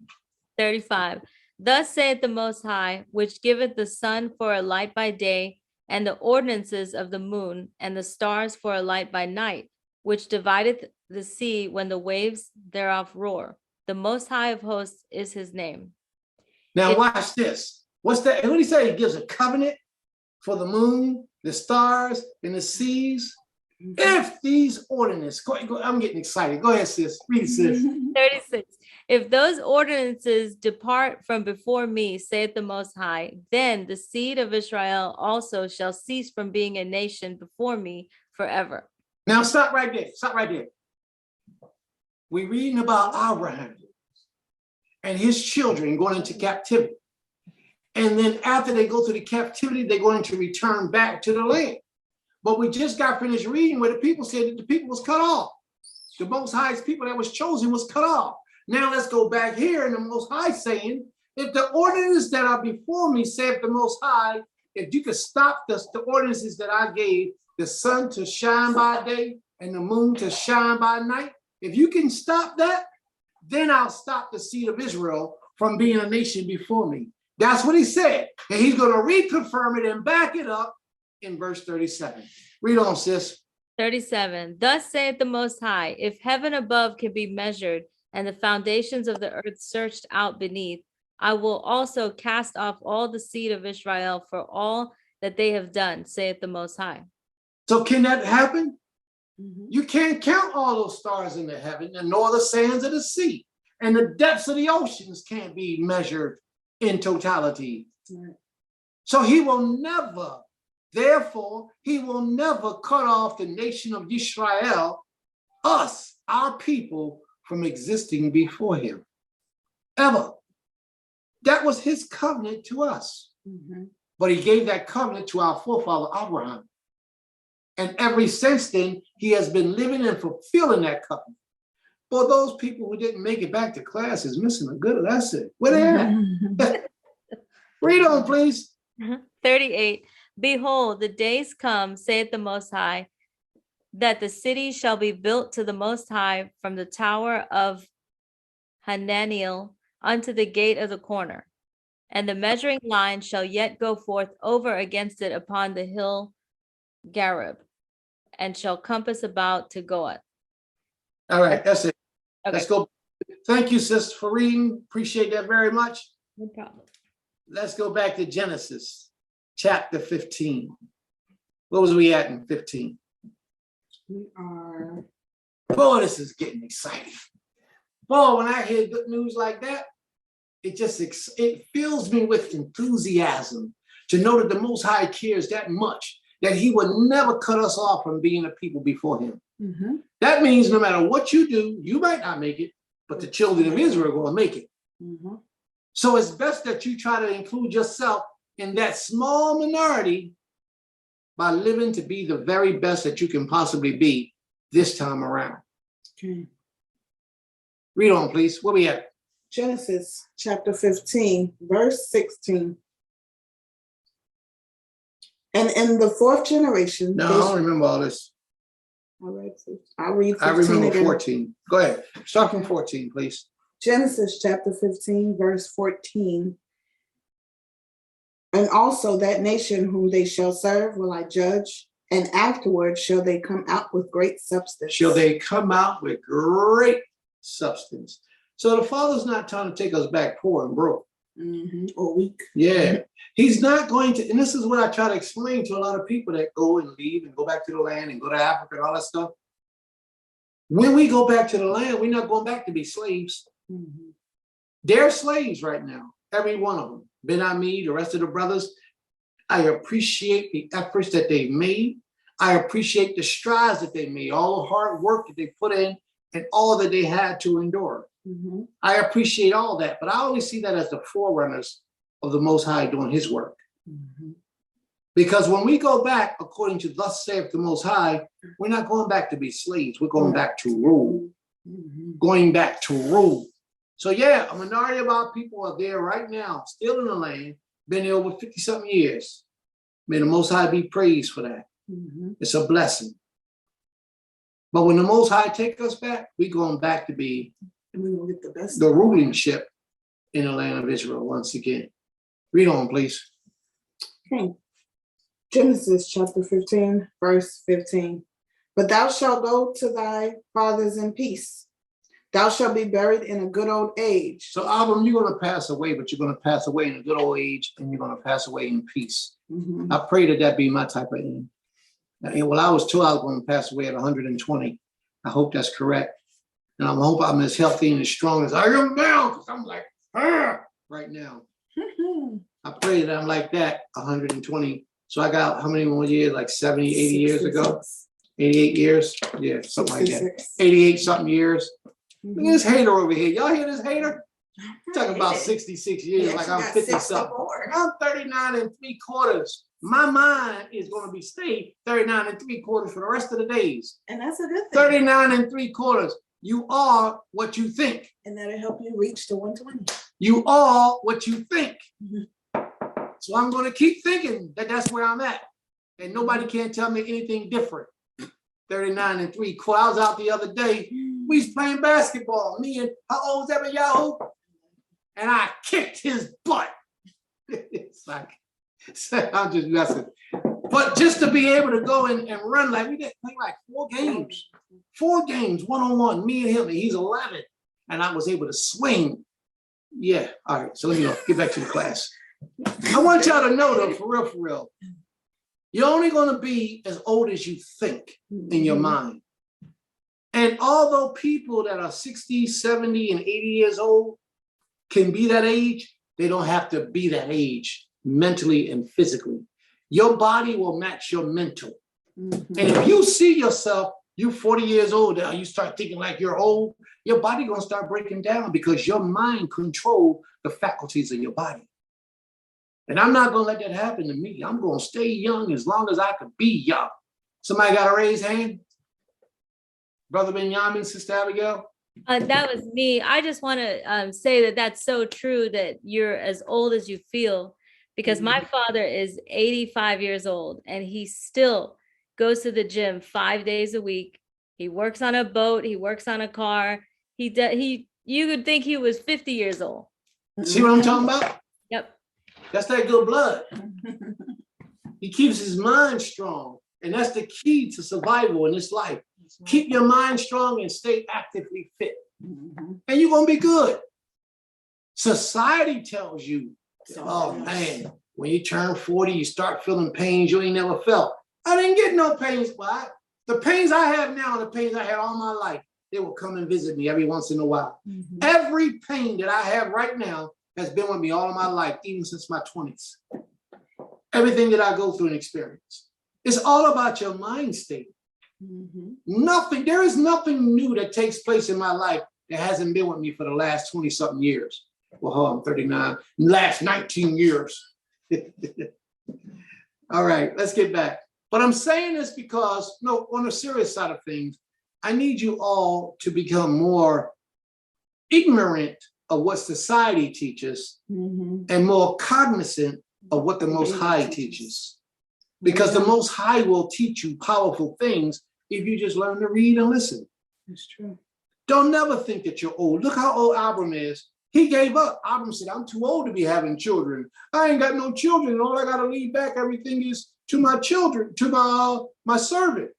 35. Thus saith the Most High, which giveth the sun for a light by day, and the ordinances of the moon, and the stars for a light by night, which divideth the sea when the waves thereof roar. The Most High of hosts is his name. Now watch this. What's that? What did he say? He gives a covenant for the moon, the stars, and the seas. If these ordinances, I'm getting excited. Go ahead, sis. Read, sis. 36. If those ordinances depart from before me, saith the Most High, then the seed of Israel also shall cease from being a nation before me forever. Now stop right there. Stop right there. We're reading about Abraham and his children going into captivity. And then after they go through the captivity, they're going to return back to the land. But we just got finished reading where the people said that the people was cut off. The Most High's people that was chosen was cut off. Now let's go back here and the Most High saying, if the ordinances that are before me, saith the Most High, if you could stop the ordinances that I gave, the sun to shine by day and the moon to shine by night, If you can stop that, then I'll stop the seed of Israel from being a nation before me. That's what he said. And he's going to reconfirm it and back it up in verse 37. Read on, sis. 37. Thus saith the Most High, if heaven above can be measured and the foundations of the earth searched out beneath, I will also cast off all the seed of Israel for all that they have done, saith the Most High. So can that happen? Mhm. You can't count all those stars in the heaven, and nor the sands of the sea. And the depths of the oceans can't be measured in totality. Right. So he will never, therefore, he will never cut off the nation of Israel, us, our people, from existing before him. Ever. That was his covenant to us. Mhm. But he gave that covenant to our forefather Abraham. And ever since then, he has been living and fulfilling that covenant. For those people who didn't make it back to class is missing a good lesson. Where they at? Read on, please. 38. Behold, the days come, saith the Most High, that the city shall be built to the Most High from the tower of Hananiel unto the gate of the corner. And the measuring line shall yet go forth over against it upon the hill Gareb, and shall compass about to Goath. All right, that's it. Okay. Let's go. Thank you, sis, for reading. Appreciate that very much. No problem. Let's go back to Genesis chapter 15. What was we at in 15? We are. Boy, this is getting exciting. Boy, when I hear good news like that, it fills me with enthusiasm to know that the Most High cares that much that he would never cut us off from being a people before him. Mhm. That means no matter what you do, you might not make it, but the children of Israel are going to make it. Mhm. So it's best that you try to include yourself in that small minority by living to be the very best that you can possibly be this time around. Okay. Read on, please. Where we at? Genesis chapter 15, verse 16. And in the fourth generation, No, I don't remember all this. I'll read 15 I remember again. 14. Go ahead. Start from 14, please. Genesis chapter 15, verse 14. And also that nation whom they shall serve will I judge, and afterward shall they come out with great substance. Shall they come out with great substance? So the Father's not trying to take us back poor and broke. Mhm. Or weak. Yeah. He's not going to, and this is what I try to explain to a lot of people that go and leave and go back to the land and go to Africa and all that stuff. When we go back to the land, we're not going back to be slaves. Mhm. They're slaves right now, every one of them. Ben Ami, the rest of the brothers. I appreciate the efforts that they've made. I appreciate the strides that they made, all the hard work that they put in, and all that they had to endure. Mhm. I appreciate all that, but I always see that as the forerunners of the Most High doing his work. Mhm. Because when we go back, according to thus saith the Most High, we're not going back to be slaves. We're going back to rule. Mhm. Going back to rule. So yeah, a minority of our people are there right now, still in the land, been there over 50-something years. May the Most High be praised for that. Mhm. It's a blessing. But when the Most High take us back, we're going back to be And we're gonna get the best. the ruling ship in the land of Israel once again. Read on, please. Okay. Genesis chapter 15, verse 15. But thou shalt go to thy fathers in peace. Thou shalt be buried in a good old age. So, Abram, you're going to pass away, but you're going to pass away in a good old age, and you're going to pass away in peace. Mhm. I pray that that be my type of end. And when I was told I was going to pass away at 120, I hope that's correct. And I hope I'm as healthy and as strong as I am now, because I'm like, right now. I pray that I'm like that, 120. So I got how many more years? Like 70, 80 years ago? 88 years? Yeah, something like that. 66. 88 something years. Look at Mhm. this hater over here. Y'all hear this hater? Talking about 66 years, Yeah, like she I'm got 50 something. 64. I'm 39 3/4. My mind is going to be stay 39 3/4 for the rest of the days. And that's a good thing. 39 3/4. You are what you think. And that'll help you reach the 120. You are what you think. Mhm. So I'm going to keep thinking that that's where I'm at. And nobody can tell me anything different. 39-3. I was out the other day. We was playing basketball. Me and how old was Yahoo? And I kicked his butt. It's like, I'm just messing. But just to be able to go and run, like we did play like 4 games, one-on-one, me and him, and he's 11. And I was able to swing. Yeah, all right, so let me get back to the class. I want y'all to know though, for real, you're only gonna be as old as you think in your mind. And although people that are 60, 70, and 80 years old can be that age, they don't have to be that age mentally and physically. Your body will match your mental. And if you see yourself, you 40 years old now, you start thinking like you're old, your body gonna start breaking down because your mind controls the faculties of your body. And I'm not gonna let that happen to me. I'm gonna stay young as long as I can be young. Somebody got a raised hand? Brother Benjamin, Sister Abigail? That was me. I just want to say that that's so true that you're as old as you feel, because my father is 85 years old and he still goes to the gym 5 days a week. He works on a boat. He works on a car. You would think he was 50 years old. See what I'm talking about? Yep. That's that good blood. He keeps his mind strong. And that's the key to survival in this life. Keep your mind strong and stay actively fit. And you're going to be good. Society tells you, oh man, when you turn 40, you start feeling pains you ain't never felt. I didn't get no pains. Why? The pains I have now, the pains I had all my life, they will come and visit me every once in a while. Every pain that I have right now has been with me all of my life, even since my 20s. Everything that I go through and experience. It's all about your mind state. Nothing, there is nothing new that takes place in my life that hasn't been with me for the last 20 something years. Well, I'm 39, last 19 years. All right, let's get back. But I'm saying this because, no, on the serious side of things, I need you all to become more ignorant of what society teaches and more cognizant of what the Most High teaches. Because the Most High will teach you powerful things if you just learn to read and listen. That's true. Don't never think that you're old. Look how old Abram is. He gave up. Abram said, I'm too old to be having children. I ain't got no children. All I got to leave back everything is to my children, to my servant,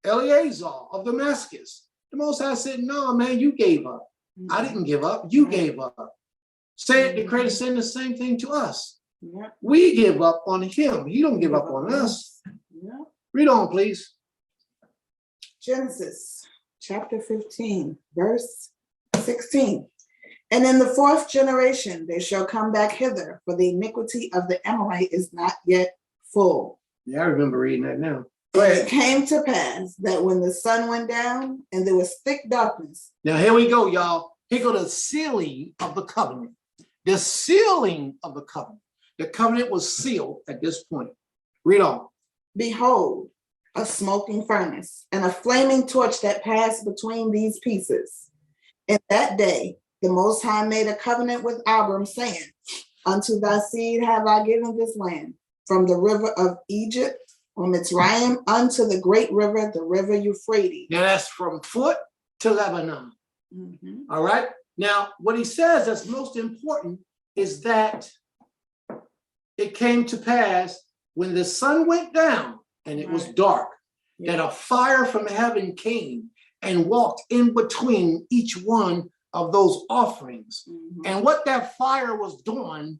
Eleazar of Damascus. The Most High said, no, man, you gave up. I didn't give up. You gave up. The Creator saying the same thing to us. We give up on him. He don't give up on us. Read on, please. Genesis chapter 15, verse 16. And in the 4th generation, they shall come back hither, for the iniquity of the Amorite is not yet full. Yeah, I remember reading that now. Go And ahead. it came to pass that when the sun went down and there was thick darkness. Now, here we go, y'all. Here go the sealing of the covenant. The sealing of the covenant. The covenant was sealed at this point. Read on. Behold, a smoking furnace and a flaming torch that passed between these pieces. In that day, the Most High made a covenant with Abram, saying, unto thy seed have I given this land, from the river of Egypt, from Mitzrayim, unto the great river, the river Euphrates. Now, that's from Foot to Lebanon. All right. Now, what he says that's most important is that it came to pass when the sun went down and it was dark, that a fire from heaven came and walked in between each one of those offerings. And what that fire was doing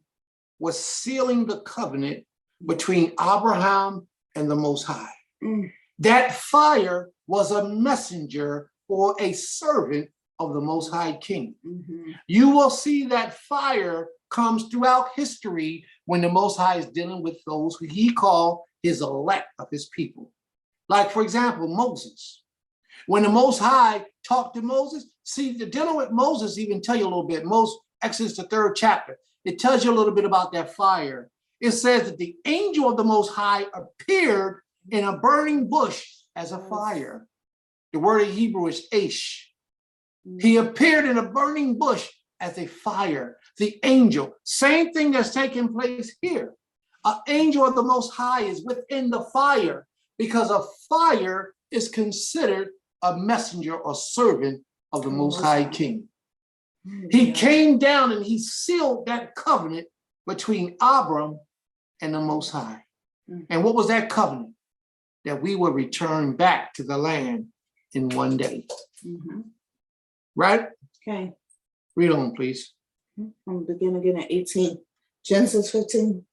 was sealing the covenant between Abraham and the Most High. That fire was a messenger or a servant of the Most High King. You will see that fire comes throughout history when the Most High is dealing with those who he called his elect of his people. Like, for example, Moses. When the Most High talked to Moses, see, the dealing with Moses even tell you a little bit. Exodus, the 3rd chapter, it tells you a little bit about that fire. It says that the angel of the Most High appeared in a burning bush as a fire. The word in Hebrew is Aish. He appeared in a burning bush as a fire. The angel, same thing that's taking place here. An angel of the Most High is within the fire because a fire is considered a messenger or servant of the Most High King. He came down and he sealed that covenant between Abram and the Most High. And what was that covenant? That we will return back to the land in one day. Right? Okay. Read on, please. I'm beginning again at 18. Genesis 15,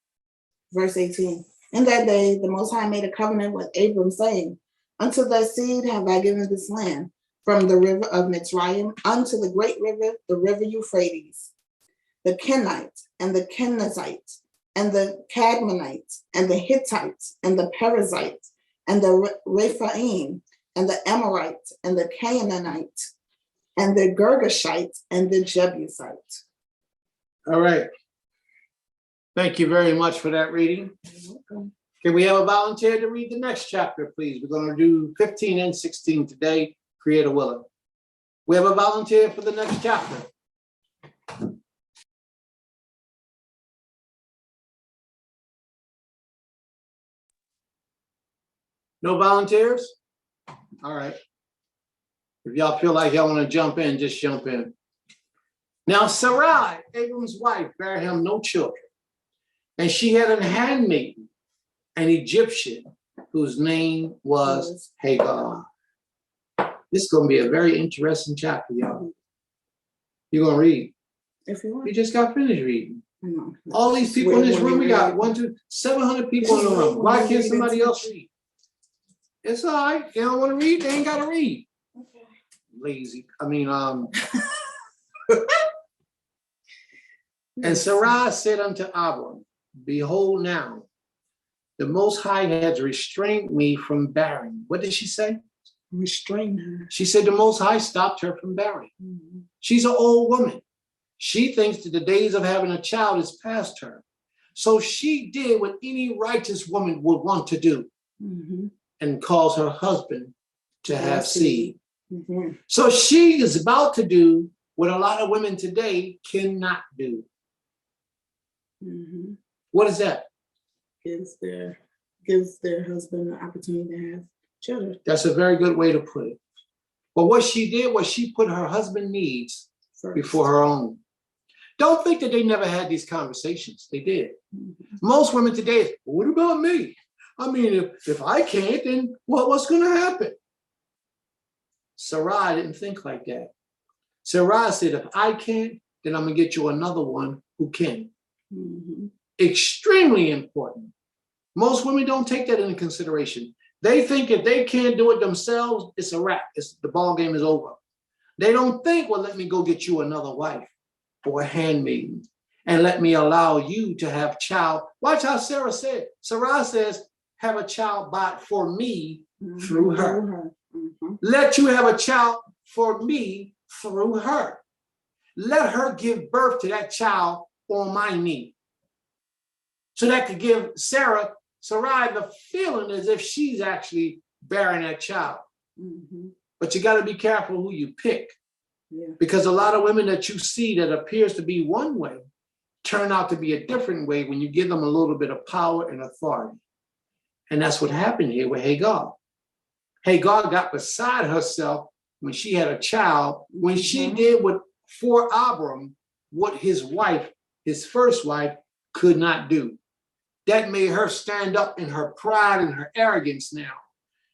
verse 18. In that day, the Most High made a covenant with Abram, saying, unto thy seed have I given this land, from the river of Mitzrayim unto the great river, the river Euphrates, the Kenites and the Kenizzites, and the Cadmonites, and the Hittites, and the Perizzites, and the Rephaim, and the Amorites, and the Canaanites, and the Girgashites, and the Jebusites. All right. Thank you very much for that reading. Can we have a volunteer to read the next chapter, please? We're going to do 15 and 16 today, Creator willing. We have a volunteer for the next chapter. No volunteers? All right. If y'all feel like y'all want to jump in, just jump in. Now Sarai, Abram's wife, bare him no children, and she had a handmaiden, an Egyptian, whose name was Hagar. This is going to be a very interesting chapter, y'all. You're going to read. If you want. You just got finished reading. I know. All these people in this room, we got 700 people in the room. Why can't somebody else read? It's all right. They don't want to read, they ain't got to read. Okay. Lazy. And Sarai said unto Abram, behold now, the Most High has restrained me from bearing. What did she say? Restrain her. She said the Most High stopped her from bearing. She's an old woman. She thinks that the days of having a child is past her. So she did what any righteous woman would want to do and cause her husband to have seed. So she is about to do what a lot of women today cannot do. What is that? Gives their husband the opportunity to have children. That's a very good way to put it. But what she did was she put her husband's needs First. before her own. Don't think that they never had these conversations. They did. Most women today, what about me? I mean, if I can't, then what's going to happen? Sarai didn't think like that. Sarai said, if I can't, then I'm going to get you another one who can. Extremely important. Most women don't take that into consideration. They think if they can't do it themselves, it's a wrap. The ball game is over. They don't think, well, let me go get you another wife or a handmaiden and let me allow you to have child. Watch how Sarah said. Sarai says, have a child bought for me through her. Let you have a child for me through her. Let her give birth to that child on my knee. So that could give Sarai the feeling as if she's actually bearing that child. But you got to be careful who you pick. Because a lot of women that you see that appears to be one way turn out to be a different way when you give them a little bit of power and authority. And that's what happened here with Hagar. Hagar got beside herself when she had a child, when she did for Abram what his wife, his first wife, could not do. That made her stand up in her pride and her arrogance now.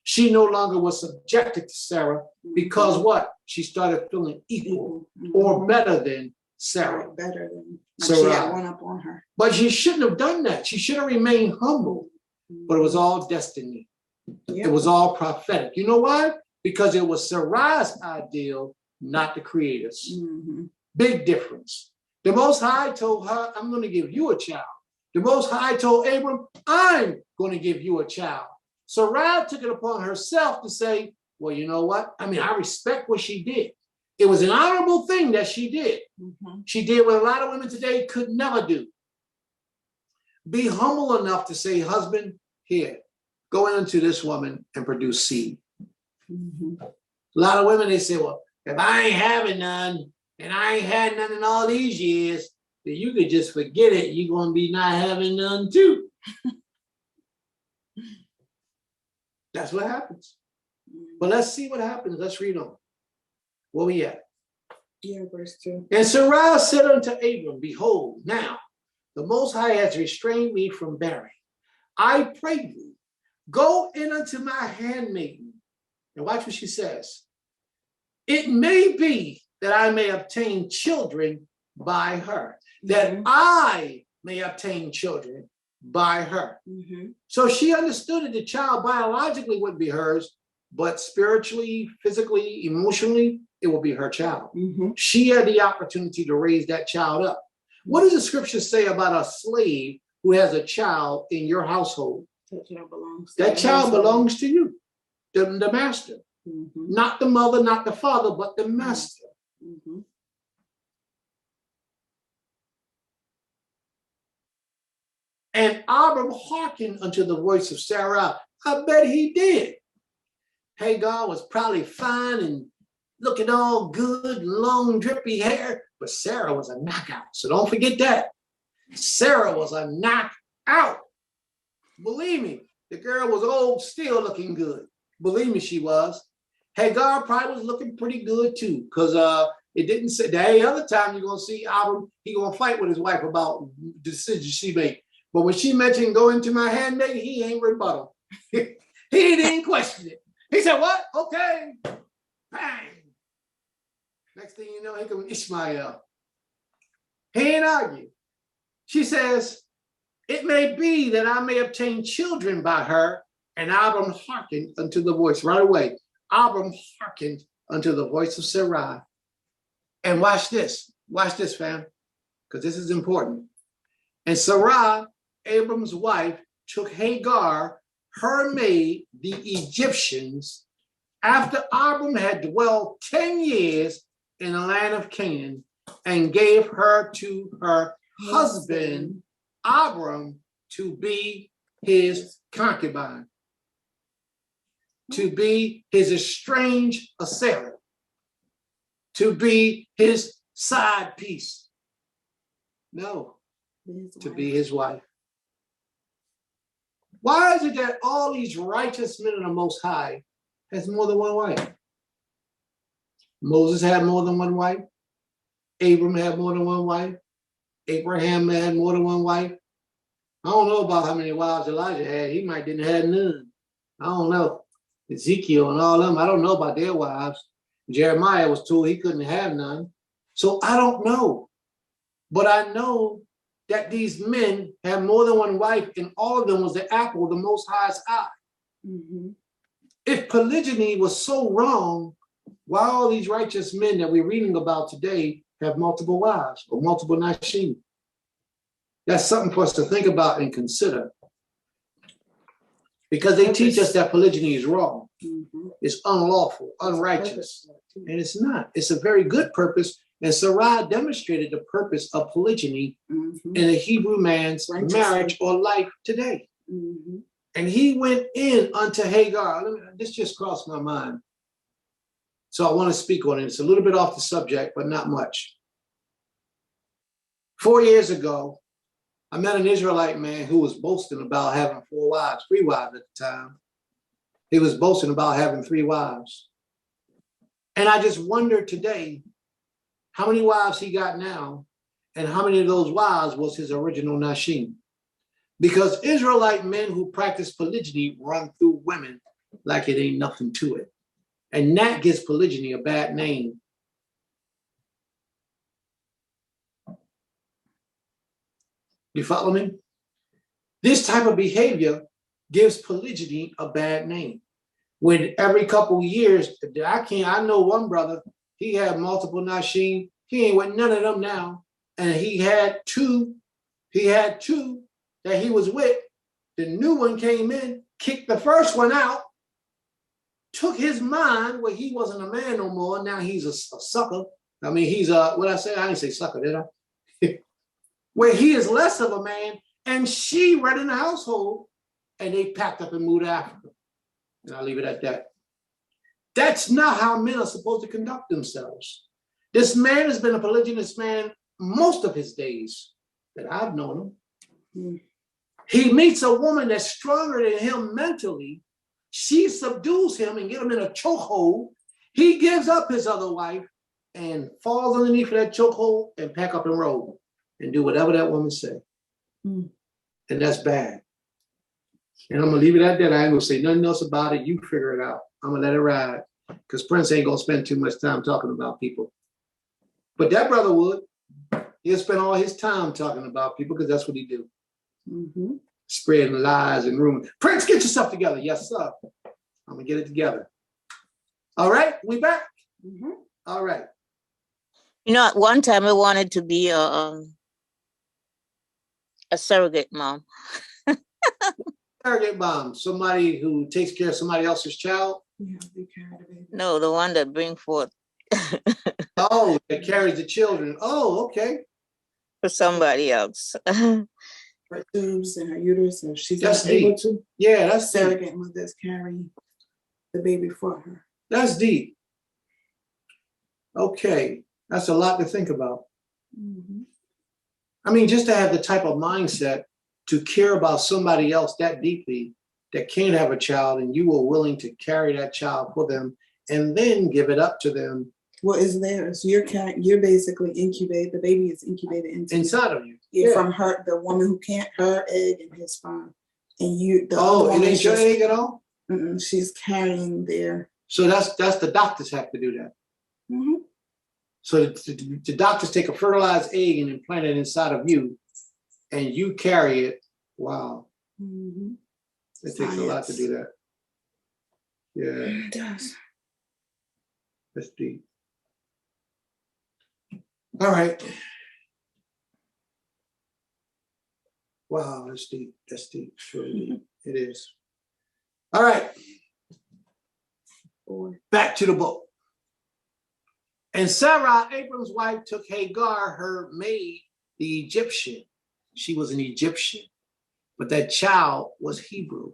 She no longer was subjected to Sarah because what? She started feeling equal or better than Sarah. Better than Sarai. she had one up on her. But she shouldn't have done that. She should have remained humble. But it was all destiny. It was all prophetic. You know why? Because it was Sarai's ideal, not the Creator's. Big difference. The Most High told her, I'm going to give you a child. The Most High told Abram, I'm going to give you a child. Sarai took it upon herself to say, well, you know what? I mean, I respect what she did. It was an honorable thing that she did. She did what a lot of women today could never do. Be humble enough to say, husband, here, go into this woman and produce seed. A lot of women, they say, well, if I ain't having none, and I ain't had none in all these years, then you could just forget it. You're going to be not having none too. That's what happens. But let's see what happens. Let's read on. Where we at? Yeah, verse 2. And Sarai said unto Abram, behold, now the Most High has restrained me from bearing. I pray thee, go in unto my handmaiden. And watch what she says. It may be that I may obtain children by her, that I may obtain children by her. So she understood that the child biologically wouldn't be hers, but spiritually, physically, emotionally, it will be her child. She had the opportunity to raise that child up. What does the scripture say about a slave who has a child in your household? That child belongs to you, the master. Not the mother, not the father, but the master. And Abram hearkened unto the voice of Sarah. I bet he did. Hagar was probably fine and looking all good, long, drippy hair, but Sarah was a knockout. So don't forget that. Sarah was a knockout. Believe me, the girl was old, still looking good. Believe me, she was. Hagar probably was looking pretty good too, because it didn't say the other time you're gonna see Abram, he gonna fight with his wife about decisions she made. But when she mentioned go into my handmaid, he ain't rebuttal. He didn't question it. He said, what? Okay. Bang. Next thing you know, here comes Ishmael. He ain't argue. She says, it may be that I may obtain children by her. And Abram hearkened unto the voice right away. Abram hearkened unto the voice of Sarai. And watch this, fam, because this is important. And Sarai, Abram's wife, took Hagar, her maid, the Egyptians, after Abram had dwelt 10 years in the land of Canaan, and gave her to her husband, Abram, to be his concubine, to be his estranged assailant, to be his side piece. No, to be his wife. Why is it that all these righteous men of the Most High has more than one wife? Moses had more than one wife. Abram had more than one wife. Abraham had more than one wife. I don't know about how many wives Elijah had. He might didn't have none. I don't know. Ezekiel and all them, I don't know about their wives. Jeremiah was told he couldn't have none. So I don't know. But I know that these men had more than one wife, and all of them was the apple of the Most High's eye. If polygyny was so wrong, why all these righteous men that we're reading about today have multiple wives or multiple nashim? That's something for us to think about and consider. Because they teach us that polygyny is wrong. It's unlawful, unrighteous. And it's not. It's a very good purpose. And Sarai demonstrated the purpose of polygyny in a Hebrew man's marriage or life today. And he went in unto Hagar. This just crossed my mind. So I want to speak on it. It's a little bit off the subject, but not much. 4 years ago, I met an Israelite man who was boasting about having 3 wives at the time. He was boasting about having 3 wives. And I just wondered today, how many wives he got now, and how many of those wives was his original nashim? Because Israelite men who practice polygyny run through women like it ain't nothing to it. And that gives polygyny a bad name. You follow me? This type of behavior gives polygyny a bad name. When every couple of years, I know one brother, he had multiple nashim. He ain't with none of them now. And he had two that he was with. The new one came in, kicked the first one out, took his mind where he wasn't a man no more. Now he's a sucker. I mean, he's what I say? I didn't say sucker, did I? Where he is less of a man, and she ran the household, and they packed up and moved to Africa. And I'll leave it at that. That's not how men are supposed to conduct themselves. This man has been a polygynous man most of his days that I've known him. He meets a woman that's stronger than him mentally. She subdues him and get him in a chokehold. He gives up his other wife and falls underneath of that chokehold and pack up and roll and do whatever that woman say. Mm. And that's bad. And I'm gonna leave it at that. I ain't gonna say nothing else about it. You figure it out. I'm gonna let it ride. Because Prince ain't gonna spend too much time talking about people. But that brother would. He'll spend all his time talking about people because that's what he do. Mhm. Spreading lies and rumors. Prince, get yourself together. Yes, sir. I'm gonna get it together. All right, we back. Mhm. All right. You know, at one time I wanted to be a surrogate mom. Surrogate mom, somebody who takes care of somebody else's child. You have to be carried a baby. No, the one that bring forth Oh, that carries the children. Oh, okay. for somebody else. Her tubes and her uterus, so she's That's not able deep. to. Yeah, that's deep. Surrogate mothers carry the baby for her. That's deep. Okay, that's a lot to think about. Mhm. I mean, just to have the type of mindset to care about somebody else that deeply that can't have a child, and you were willing to carry that child for them and then give it up to them Well, it's theirs. You're basically incubated. The baby is incubated into inside of you. Yeah, Yeah. from her, the woman who can't, her egg and his sperm, and you. The Oh, other it woman ain't is your just, egg at all? she's carrying their. So that's the doctors have to do that. Mhm. So the doctors take a fertilized egg and implant it inside of you, and you carry it. Wow, Mhm. it takes a lot to do that. Yeah, It does. that's deep. All right. Wow, that's deep. That's deep. Sure deep. It is. All right. Or Back to the book. And Sarah, Abram's wife, took Hagar, her maid, the Egyptian. She was an Egyptian, but that child was Hebrew.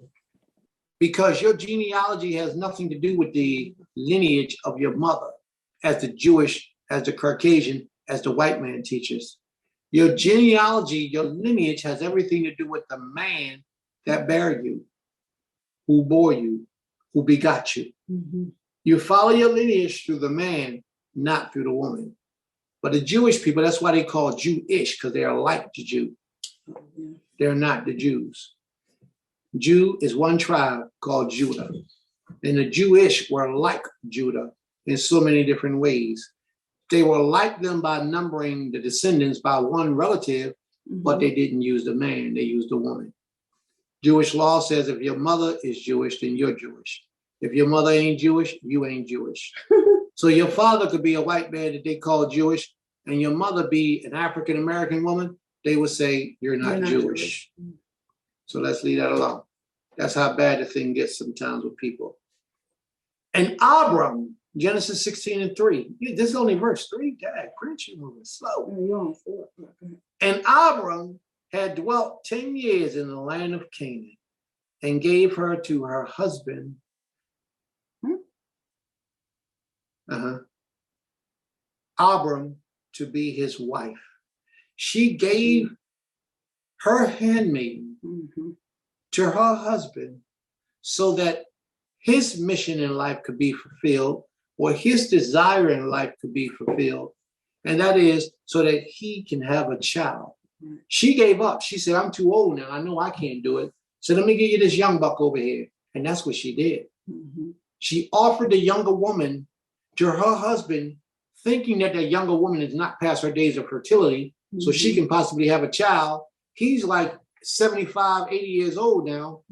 Because your genealogy has nothing to do with the lineage of your mother, as the Jewish, as the Caucasian, as the white man teaches. Your genealogy, your lineage has everything to do with the man that bare you, who bore you, who begot you. Mhm. You follow your lineage through the man, not through the woman. But the Jewish people, that's why they call Jewish, because they are like the Jew. Yeah. They're not the Jews. Jew is one tribe called Judah. And the Jewish were like Judah in so many different ways. They were like them by numbering the descendants by one relative, but they didn't use the man, they used the woman. Jewish law says if your mother is Jewish, then you're Jewish. If your mother ain't Jewish, you ain't Jewish. So your father could be a white man that they call Jewish, and your mother be an African-American woman, they would say you're not Jewish. So let's leave that alone. That's how bad the thing gets sometimes with people. And Abram, Genesis 16:3. This is only verse 3. Dad, Prince, you're moving slow. You're on 4. Okay. And Abram had dwelt 10 years in the land of Canaan and gave her to her husband. Abram to be his wife. She gave her handmaiden to her husband so that his mission in life could be fulfilled, or his desire in life could be fulfilled. And that is so that he can have a child. She gave up. She said, I'm too old now. I know I can't do it. So let me give you this young buck over here. And that's what she did. She offered the younger woman to her husband, thinking that the younger woman is not past her days of fertility, so she can possibly have a child. He's like 75, 80 years old now.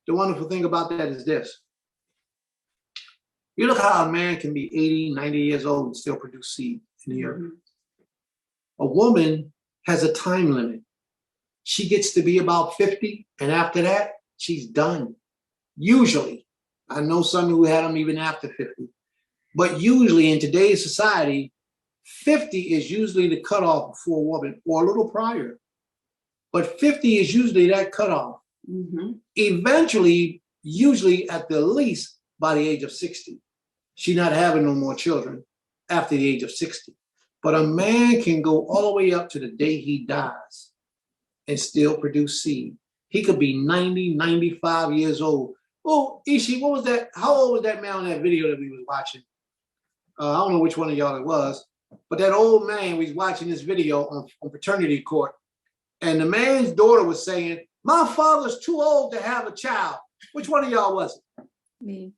The wonderful thing about that is this. You look how a man can be 80, 90 years old and still produce seed in the earth. A woman has a time limit. She gets to be about 50, and after that, she's done. Usually. I know some who had them even after 50. But usually in today's society, 50 is usually the cutoff for a woman, or a little prior. But 50 is usually that cutoff. Eventually, usually at the least by the age of 60. She's not having no more children after the age of 60. But a man can go all the way up to the day he dies and still produce seed. He could be 90, 95 years old. Oh, Ishi, what was that? How old was that man on that video that we was watching? I don't know which one of y'all it was, but that old man was watching this video on paternity court, and the man's daughter was saying, "My father's too old to have a child." Which one of y'all was it? Me.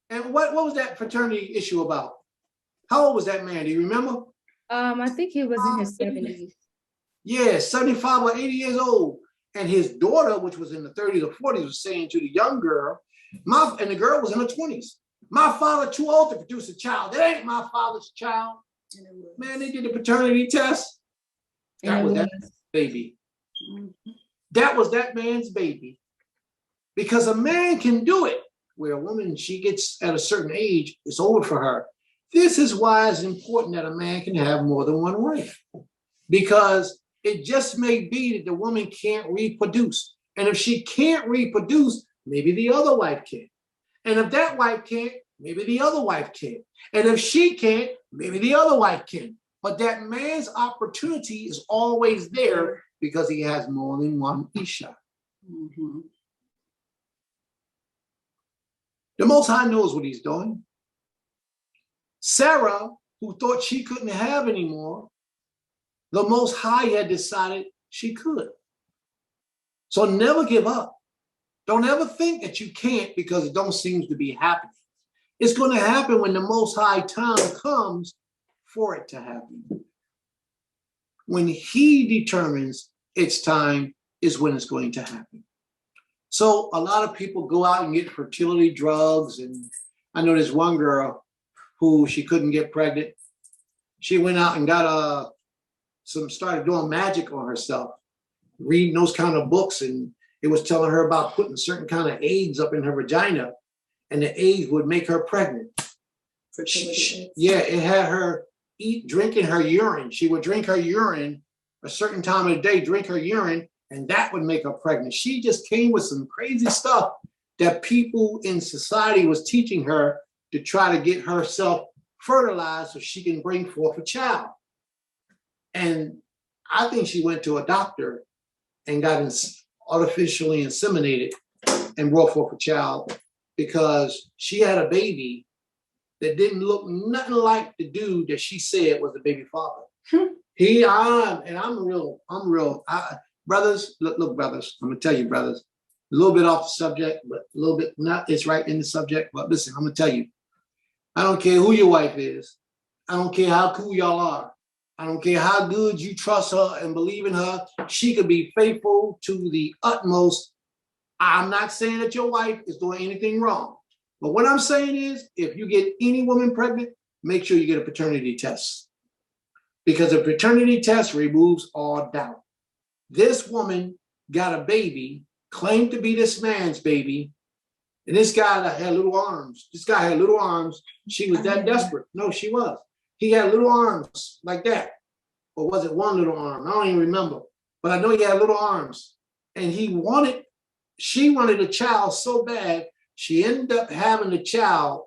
And what was that fraternity issue about? How old was that man? Do you remember? I think he was in his 70s. Yeah, 75 or 80 years old. And his daughter, which was in the 30s or 40s, was saying to the young girl, and the girl was in her 20s, "My father too old to produce a child. That ain't my father's child." Man, they did the paternity test. That was that baby. That was that man's baby. Because a man can do it, where a woman, she gets at a certain age, it's over for her. This is why it's important that a man can have more than one wife. Because it just may be that the woman can't reproduce. And if she can't reproduce, maybe the other wife can. And if that wife can't, maybe the other wife can. And if she can't, maybe the other wife can. But that man's opportunity is always there because he has more than one Isha. Mm-hmm. The Most High knows what he's doing. Sarah, who thought she couldn't have anymore, the Most High had decided she could. So never give up. Don't ever think that you can't because it don't seem to be happening. It's going to happen when the Most High time comes for it to happen. When he determines it's time is when it's going to happen. So a lot of people go out and get fertility drugs. And I know there's one girl who she couldn't get pregnant. She went out and got started doing magic on herself, reading those kind of books. And it was telling her about putting certain kind of eggs up in her vagina, and the eggs would make her pregnant. Yeah, it had her drinking her urine. She would drink her urine a certain time of the day, drink her urine, and that would make her pregnant. She just came with some crazy stuff that people in society was teaching her to try to get herself fertilized so she can bring forth a child. And I think she went to a doctor and got artificially inseminated and brought forth a child because she had a baby that didn't look nothing like the dude that she said was the baby father. Brothers, look, brothers, I'm gonna tell you, brothers, a little bit off the subject, but a little bit not, it's right in the subject, but listen, I'm gonna tell you, I don't care who your wife is. I don't care how cool y'all are. I don't care how good you trust her and believe in her. She could be faithful to the utmost. I'm not saying that your wife is doing anything wrong. But what I'm saying is, if you get any woman pregnant, make sure you get a paternity test. Because a paternity test removes all doubt. This woman got a baby, claimed to be this man's baby, and this guy that had little arms. This guy had little arms. She was that desperate. No, she was. He had little arms like that. Or was it one little arm? I don't even remember. But I know he had little arms. And she wanted a child so bad, she ended up having a child.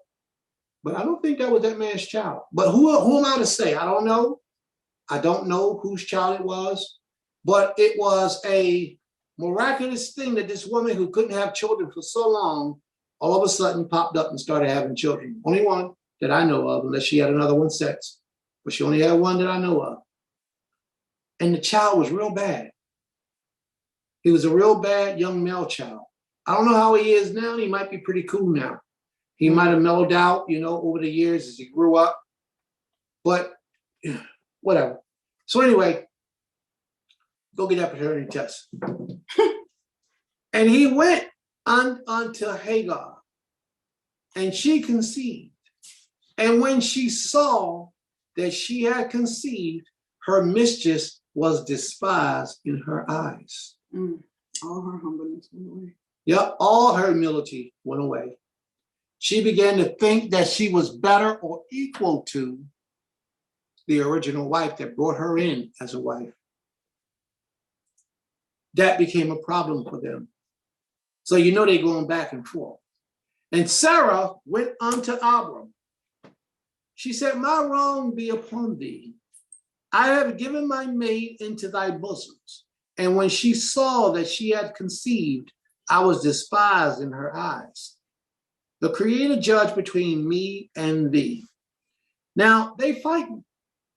But I don't think that was that man's child. But who am I to say? I don't know. I don't know whose child it was. But it was a miraculous thing that this woman who couldn't have children for so long, all of a sudden popped up and started having children. Only one that I know of, unless she had another one sex. But she only had one that I know of. And the child was real bad. He was a real bad young male child. I don't know how he is now. He might be pretty cool now. He might have mellowed out, over the years as he grew up. But whatever. So anyway, go get that paternity test. And he went unto Hagar, and she conceived. And when she saw that she had conceived, her mistress was despised in her eyes. All her humbleness went away. Yep, all her humility went away. She began to think that she was better or equal to the original wife that brought her in as a wife. That became a problem for them. So they're going back and forth. And Sarah went unto Abram. She said, "My wrong be upon thee. I have given my maid into thy bosoms, And when she saw that she had conceived, I was despised in her eyes. The Creator judged between me and thee. Now they fighting.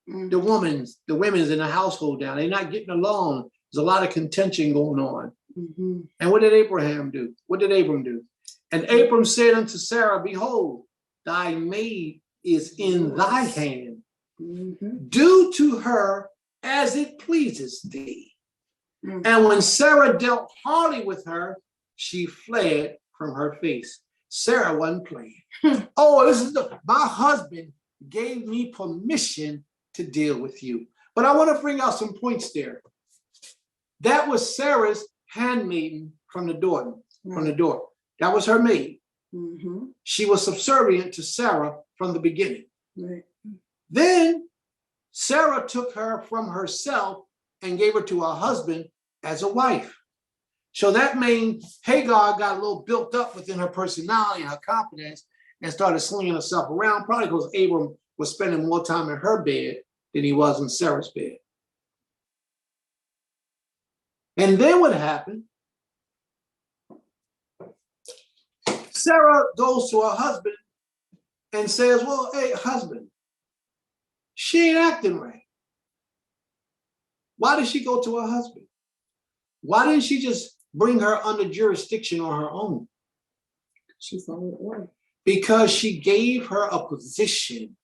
The women's in the household down. They're not getting along. There's a lot of contention going on. Mhm. And what did Abraham do? What did Abram do? And Abram said unto Sarah, behold, thy maid is in thy hand. Mhm. Do to her as it pleases thee. Mm. And when Sarah dealt hardly with her, she fled from her face. Sarah wasn't playing. Oh, my husband gave me permission to deal with you. But I want to bring out some points there. That was Sarah's handmaiden from the door. That was her maid. Mhm. She was subservient to Sarah from the beginning. Right. Then Sarah took her from herself and gave her to her husband as a wife. So that means Hagar got a little built up within her personality and her confidence and started slinging herself around, probably because Abram was spending more time in her bed than he was in Sarah's bed. And then what happened? Sarah goes to her husband and says, well, hey, husband, she ain't acting right. Why did she go to her husband? Why didn't she just bring her under jurisdiction on her own? She followed order. Because she gave her a position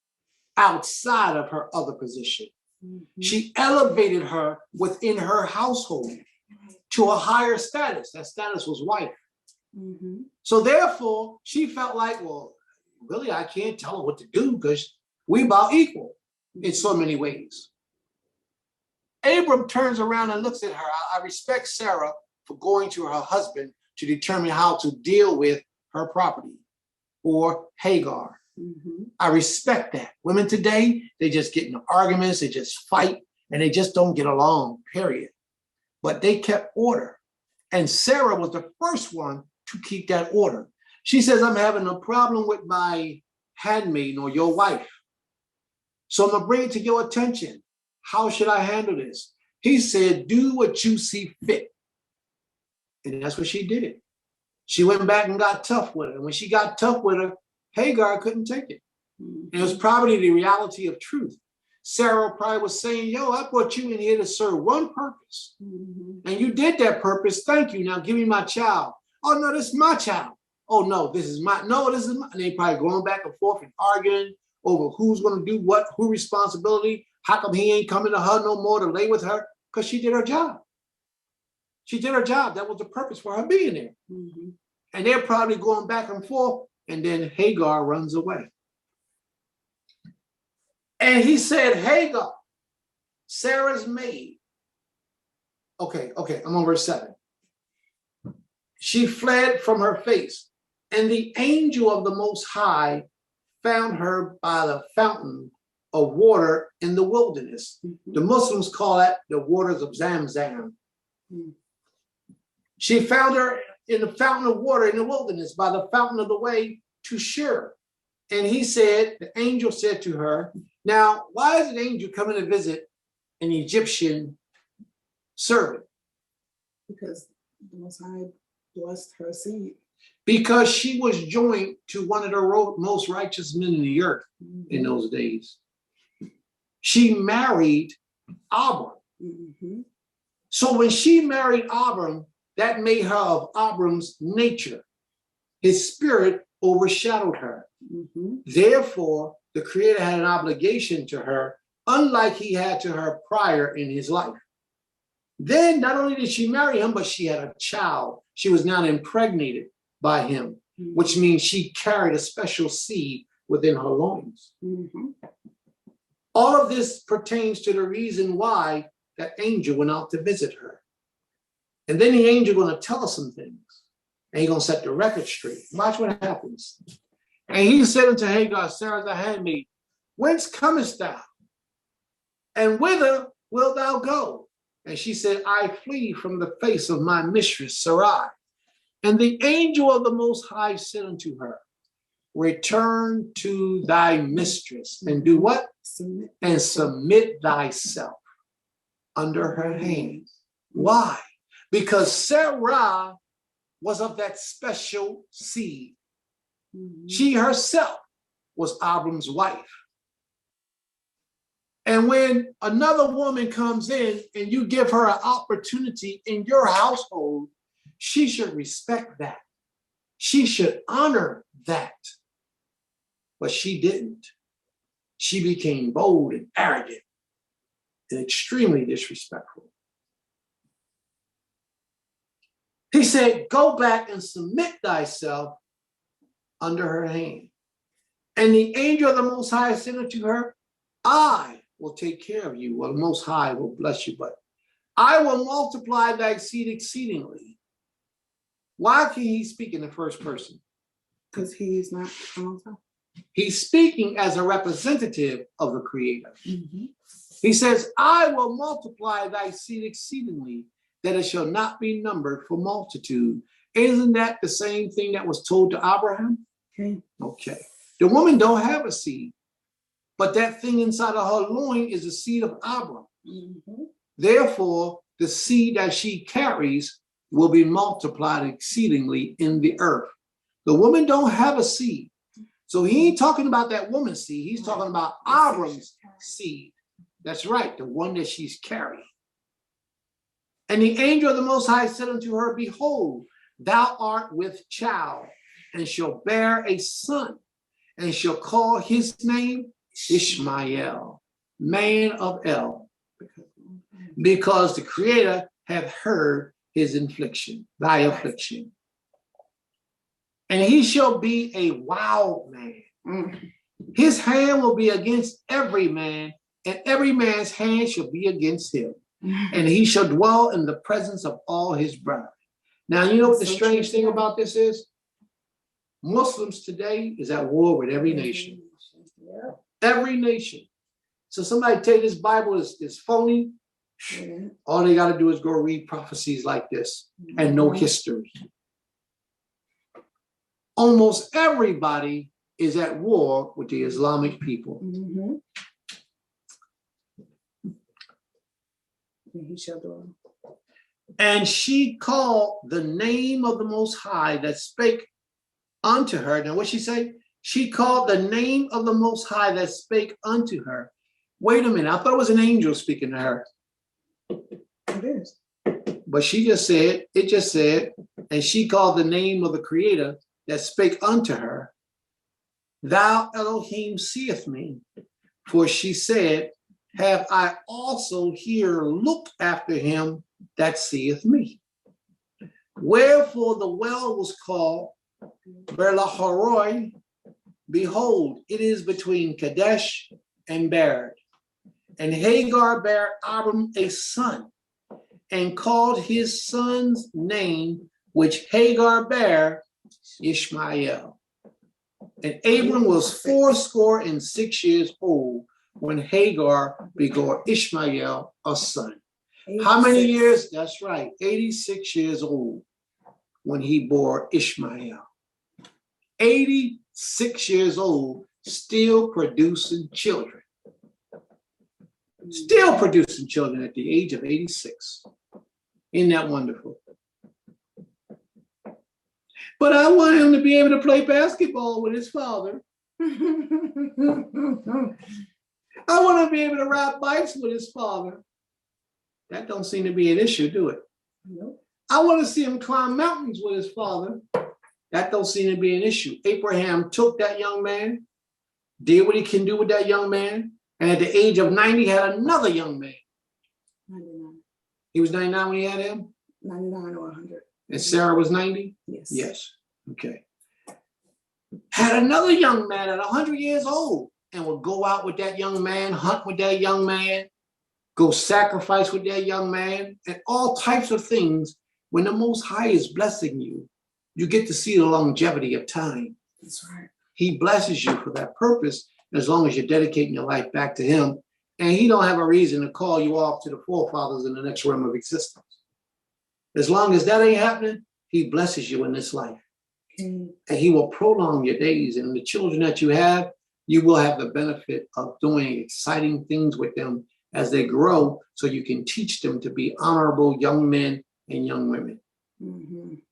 outside of her other position. Mhm. She elevated her within her household to a higher status. That status was wife. Mhm. So therefore, she felt like, well, really, I can't tell her what to do because we about equal in so many ways. Abram turns around and looks at her. I respect Sarah for going to her husband to determine how to deal with her property or Hagar. Mhm. I respect that. Women today, they just get in arguments, they just fight, and they just don't get along, period. But they kept order. And Sarah was the first one to keep that order. She says, I'm having a problem with my handmaid or your wife. So I'm going to bring it to your attention. How should I handle this? He said, do what you see fit. And that's what she did. She went back and got tough with her. And when she got tough with her, Hagar couldn't take it. Mhm. And it was probably the reality of truth. Sarah probably was saying, yo, I brought you in here to serve one purpose. Mhm. And you did that purpose. Thank you. Now give me my child. Oh, no, this is my child. Oh, no, this is my, no, this is my. And they probably going back and forth and arguing over who's going to do what, who responsibility. How come he ain't coming to her no more to lay with her? Because she did her job. She did her job. That was the purpose for her being there. Mhm. And they're probably going back and forth. And then Hagar runs away. And he said, Hagar, Sarah's maid. Okay, I'm on verse 7. She fled from her face, and the angel of the Most High found her by the fountain of water in the wilderness. The Muslims call that the waters of Zamzam. Mhm. She found her in the fountain of water in the wilderness by the fountain of the way to Shur. And he said, the angel said to her, now, why is an angel coming to visit an Egyptian servant? Because the Most High blessed her seed. Because she was joined to one of the most righteous men in the earth in those days. She married Abram. Mhm. So when she married Abram, that made her of Abram's nature. His spirit overshadowed her. Mhm. Therefore, the Creator had an obligation to her, unlike he had to her prior in his life. Then not only did she marry him, but she had a child. She was now impregnated by him, which means she carried a special seed within her loins. Mhm. All of this pertains to the reason why that angel went out to visit her. And then the angel going to tell us some things. And he's going to set the record straight. Watch what happens. And he said unto Hagar, Sarah the handmaid, whence comest thou? And whither wilt thou go? And she said, I flee from the face of my mistress Sarai. And the angel of the Most High said unto her, return to thy mistress and do what? Submit. And submit thyself under her hands. Why? Because Sarah was of that special seed. She herself was Abram's wife. And when another woman comes in and you give her an opportunity in your household, she should respect that. She should honor that. But she didn't. She became bold and arrogant and extremely disrespectful. He said, go back and submit thyself under her hand. And the angel of the Most High said unto her, I will take care of you. Well, the Most High will bless you, but I will multiply thy seed exceedingly. Why can he speak in the first person? Because he's not the Most High. He's speaking as a representative of the Creator. He says, I will multiply thy seed exceedingly, that it shall not be numbered for multitude. Isn't that the same thing that was told to Abraham? Okay. The woman don't have a seed, but that thing inside of her loin is the seed of Abraham. Therefore, the seed that she carries will be multiplied exceedingly in the earth. The woman don't have a seed. So he ain't talking about that woman's seed. He's talking about Abram's seed. That's right, the one that she's carrying. And the angel of the Most High said unto her, behold, thou art with child, and shall bear a son, and shall call his name Ishmael, man of El, because the Creator hath heard his affliction, thy affliction. And he shall be a wild man. His hand will be against every man, and every man's hand shall be against him. And he shall dwell in the presence of all his brethren. Now, you know what the strange thing about this is? Muslims today is at war with every nation. Every nation. So somebody tell you this Bible is phony, all they got to do is go read prophecies like this and know history. Almost everybody is at war with the Islamic people. And she called the name of the Most High that spake unto her. Now, what she say? She called the name of the Most High that spake unto her. Wait a minute, I thought it was an angel speaking to her. It is. But she just said, it just said, and she called the name of the Creator that spake unto her, thou Elohim seest me. For she said, have I also here looked after him that seeth me? Wherefore the well was called Berlaharoi. Behold, it is between Kadesh and Bered. And Hagar bare Abram a son, and called his son's name, which Hagar bare, Ishmael. And Abram was 86 years old when Hagar begot Ishmael a son. How many years? That's right, 86 years old when he bore Ishmael. 86 years old, still producing children. Still producing children at the age of 86. Isn't that wonderful? But I want him to be able to play basketball with his father. I want to be able to ride bikes with his father. That don't seem to be an issue, do it? Nope. I want to see him climb mountains with his father. That don't seem to be an issue. Abraham took that young man, did what he can do with that young man, and at the age of 90 had another young man. 99. He was 99 when he had him? 99 or 100. And Sarah was 90? Yes. Yes. Okay. Had another young man at 100 years old and would go out with that young man, hunt with that young man, go sacrifice with that young man, and all types of things. When the Most High is blessing you, you get to see the longevity of time. That's right. He blesses you for that purpose as long as you're dedicating your life back to him. And he don't have a reason to call you off to the forefathers in the next realm of existence. As long as that ain't happening, he blesses you in this life. And he will prolong your days. And the children that you will have the benefit of doing exciting things with them as they grow, so you can teach them to be honorable young men and young women. Mhm.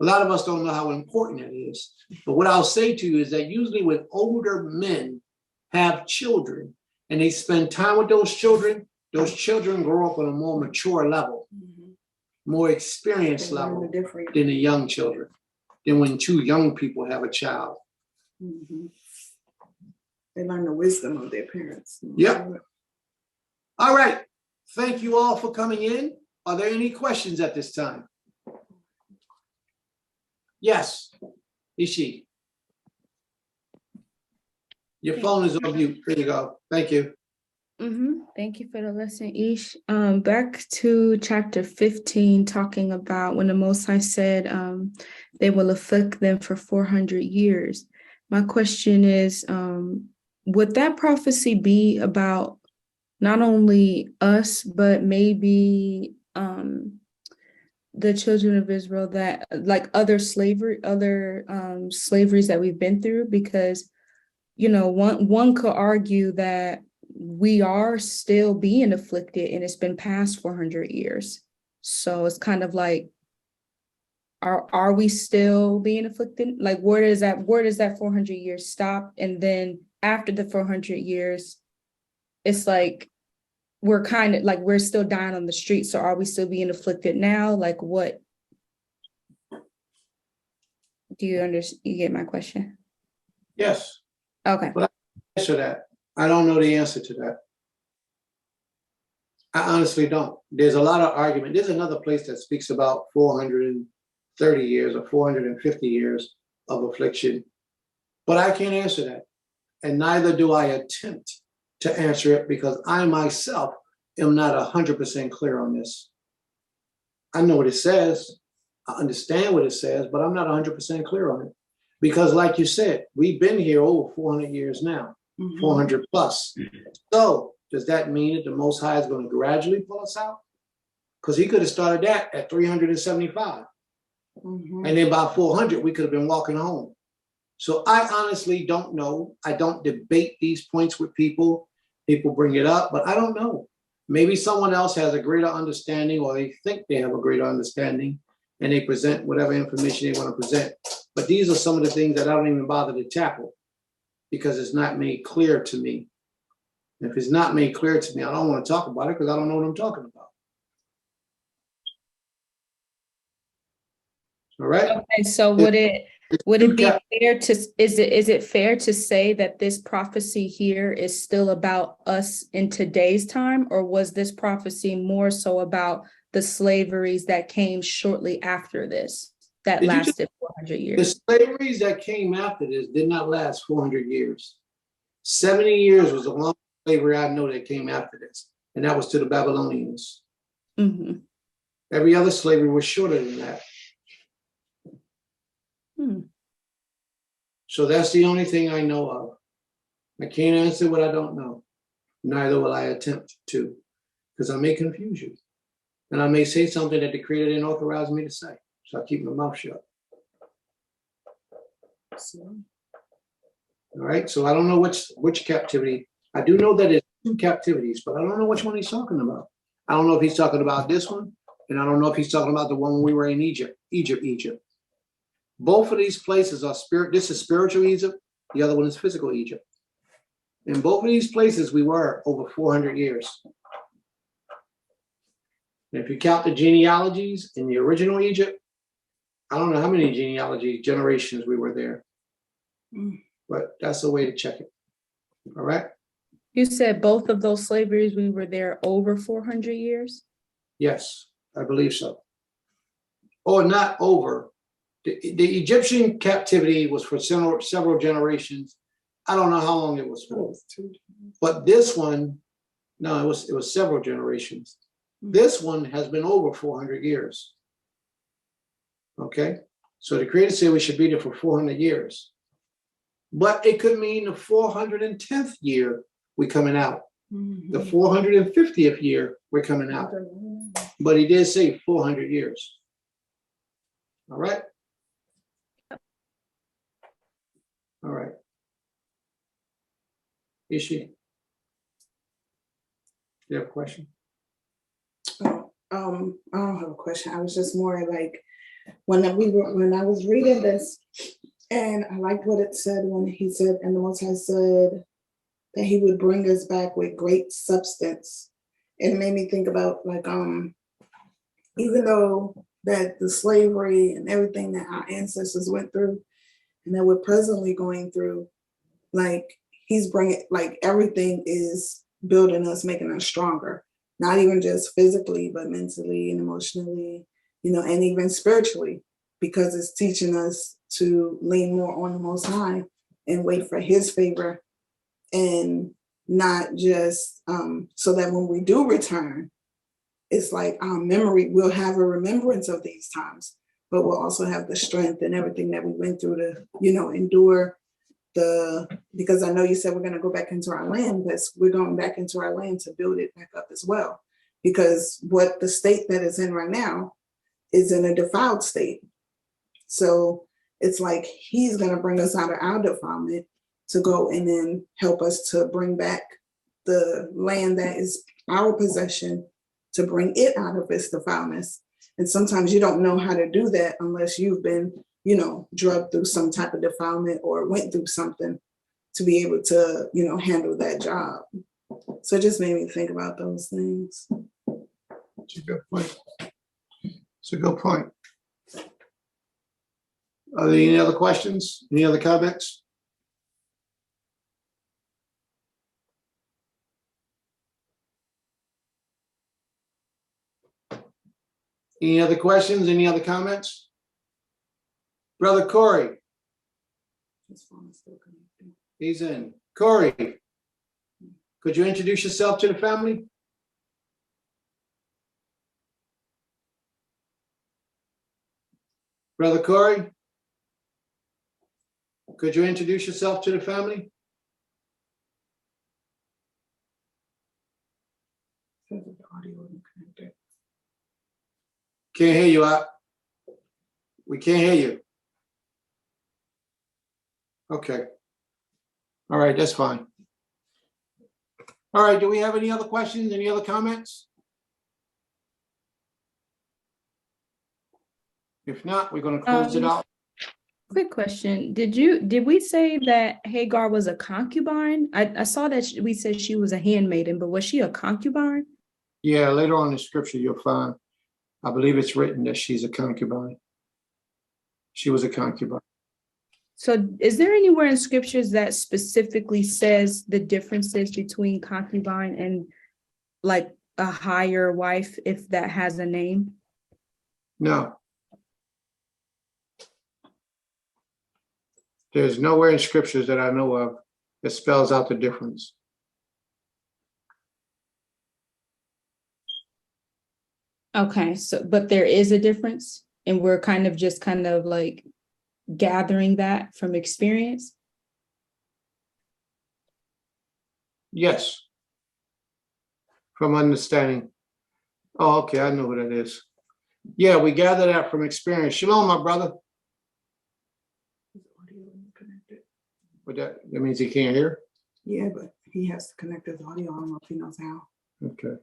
A lot of us don't know how important it is. But what I'll say to you is that usually when older men have children and they spend time with those children grow up on a more mature level, Mhm. more experienced They learn level the different. than the young children, than when two young people have a child. Mhm. They learn the wisdom of their parents. Yep. All right. Thank you all for coming in. Are there any questions at this time? Yes, Ishi. Your phone is on mute. There you go. Thank you. Thank you for the lesson, Ish. Back to chapter 15, talking about when the Most High said they will afflict them for 400 years. My question is, would that prophecy be about not only us, but maybe the children of Israel that like other slaveries that we've been through? Because one could argue that we are still being afflicted and it's been past 400 years. So it's kind of like, are we still being afflicted? Like, where does that 400 years stop? And then after the 400 years, it's like, we're kind of like, we're still dying on the street. So are we still being afflicted now? Like, what? Do you understand? You get my question? Yes. Okay. Answer that. I don't know the answer to that. I honestly don't. There's a lot of argument. There's another place that speaks about 430 years or 450 years of affliction, but I can't answer that. And neither do I attempt to answer it because I myself am not 100% clear on this. I know what it says. I understand what it says, but I'm not 100% clear on it. Because like you said, we've been here over 400 years now. Mhm. 400 plus. So does that mean that the Most High is going to gradually pull us out? Because he could have started that at 375. Mhm. And then by 400, we could have been walking home. So I honestly don't know. I don't debate these points with people. People bring it up, but I don't know. Maybe someone else has a greater understanding, or they think they have a greater understanding, and they present whatever information they want to present. But these are some of the things that I don't even bother to tackle because it's not made clear to me. If it's not made clear to me, I don't want to talk about it because I don't know what I'm talking about. All right. Okay, so would it be fair to, is it fair to say that this prophecy here is still about us in today's time, or was this prophecy more so about the slaveries that came shortly after this, that Did you just- lasted 400 The years? slaveries that came after this did not last 400 years. 70 years was the longest slavery I know that came after this, and that was to the Babylonians. Mhm. Every other slavery was shorter than that. Hmm. So that's the only thing I know of. I can't answer what I don't know. Neither will I attempt to, because I may confuse you. And I may say something that the Creator didn't authorize me to say. So I keep my mouth shut. All right. So I don't know which captivity. I do know that it's two captivities, but I don't know which one he's talking about. I don't know if he's talking about this one, and I don't know if he's talking about the one when we were in Egypt. Both of these places are spirit. This is spiritual Egypt. The other one is physical Egypt. In both of these places, we were over 400 years. And if you count the genealogies in the original Egypt, I don't know how many genealogy generations we were there, but that's a way to check it. All right. You said both of those slaveries, we were there over 400 years? Yes, I believe so. Or not over. The Egyptian captivity was for several generations. I don't know how long it was for. But this one, no, it was several generations. This one has been over 400 years. Okay, so the Creator said we should be there for 400 years. But it could mean the 410th year we're coming out. The 450th year we're coming out. But he did say 400 years. All right. All right. Is she? You have a question? I don't have a question. I was just more like, when I was reading this, and I liked what it said when he said, and the Most High said that he would bring us back with great substance. It made me think about like, even though that the slavery and everything that our ancestors went through and that we're presently going through, like he's bringing, like everything is building us, making us stronger, not even just physically, but mentally and emotionally, and even spiritually, because it's teaching us to lean more on the Most High and wait for his favor, and not just so that when we do return, it's like our memory, we'll have a remembrance of these times, but we'll also have the strength and everything that we went through to, endure because I know you said we're going to go back into our land, but we're going back into our land to build it back up as well. Because what the state that is in right now is in a defiled state. So it's like he's going to bring us out of our defilement to go and then help us to bring back the land that is our possession, to bring it out of its defilements. And sometimes you don't know how to do that unless you've been, drugged through some type of defilement or went through something to be able to, handle that job. So it just made me think about those things. It's a good point. It's a good point. Are there any other questions? Any other comments? Any other questions? Any other comments? Brother Corey, This phone is still connected. he's in. Corey, could you introduce yourself to the family? Brother Corey, could you introduce yourself to the family? Says that the audio isn't connected. Can't hear you, Op. We can't hear you. Okay. All right, that's fine. All right, do we have any other questions? Any other comments? If not, we're going to close it out. Quick question. Did we say that Hagar was a concubine? I saw that we said she was a handmaiden, but was she a concubine? Yeah, later on in scripture, you'll find, I believe it's written that she's a concubine. She was a concubine. So is there anywhere in scriptures that specifically says the differences between concubine and like a higher wife, if that has a name? No. There's nowhere in scriptures that I know of that spells out the difference. Okay, so but there is a difference, and we're kind of like gathering that from experience. Yes. From understanding. Oh, okay, I know what it is. Yeah, we gather that from experience. Shalom, my brother. His audio isn't connected. But that means he can't hear? Yeah, but he has to connect his audio. I don't know if he knows how. Okay.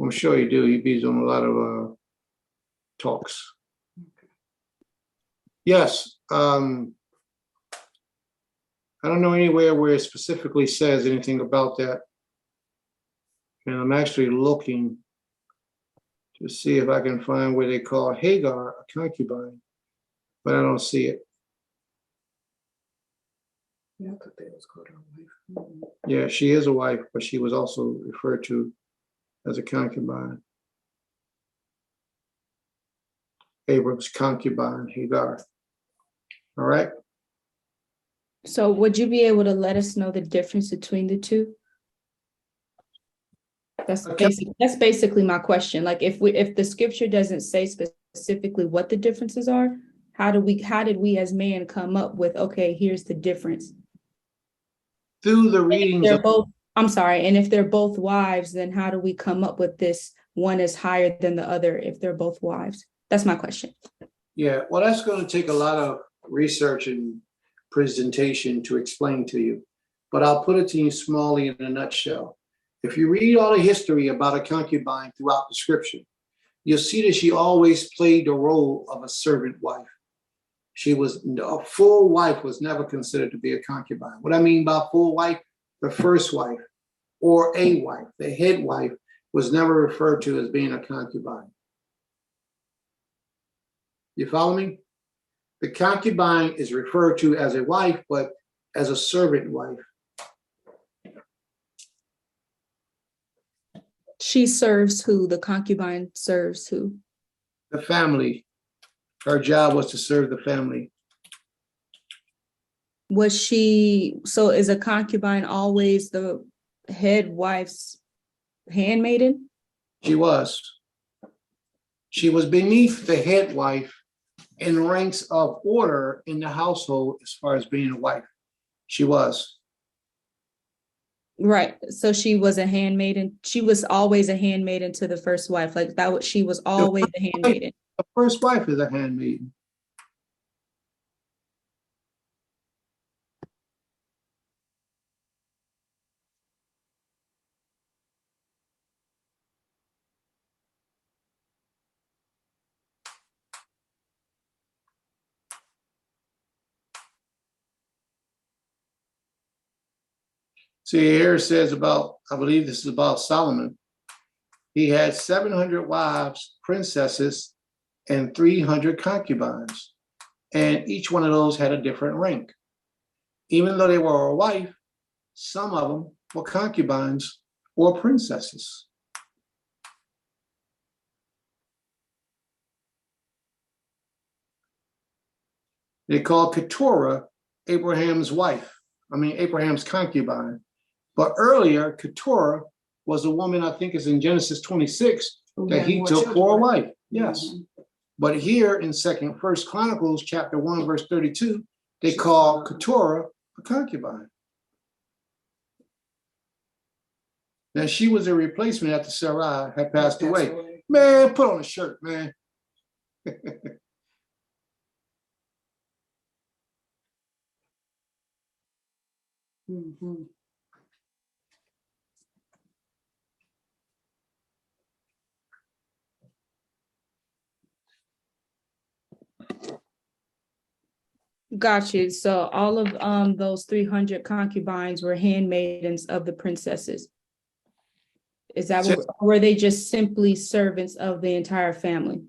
I'm sure you do. He be on a lot of talks. Okay. Yes. I don't know anywhere where it specifically says anything about that. And I'm actually looking to see if I can find where they call Hagar a concubine, but I don't see it. Yeah, I thought they was called her wife. Yeah, she is a wife, but she was also referred to as a concubine. Abram's concubine, Hagar. All right. So would you be able to let us know the difference between the two? That's Okay. basically my question. Like if the scripture doesn't say specifically what the differences are, how did we as man come up with, okay, here's the difference? Through the readings They're of, both, I'm sorry, and if they're both wives, then how do we come up with this one is higher than the other if they're both wives? That's my question. yeah, well, that's going to take a lot of research and presentation to explain to you, but I'll put it to you smallly in a nutshell. If you read all the history about a concubine throughout the scripture, you'll see that she always played the role of a servant wife. She was a full wife was never considered to be a concubine. What I mean by full wife, the first wife or a wife, the head wife was never referred to as being a concubine. You follow me? The concubine is referred to as a wife, but as a servant wife. She serves who? The concubine serves who? The family. Her job was to serve the family. Was she, so is a concubine always the head wife's handmaiden? She was. She was beneath the head wife in ranks of order in the household as far as being a wife. She was. Right. So she was a handmaiden. She was always a handmaiden to the first wife. Like that was, she was always a handmaiden. The first wife is a handmaiden. See, here it says about, I believe this is about Solomon. He had 700 wives, princesses, and 300 concubines. And each one of those had a different rank. Even though they were a wife, some of them were concubines or princesses. They called Keturah Abraham's wife. Abraham's concubine. But earlier, Keturah was a woman, I think it's in Genesis 26, that he took for a wife. Yes. But here in First Chronicles chapter 1, verse 32, they call Keturah a concubine. Now she was a replacement after Sarai had passed away. Man, put on a shirt, man. Mhm. Got you. So all of those 300 concubines were handmaidens of the princesses. Is that what, or were they just simply servants of the entire family?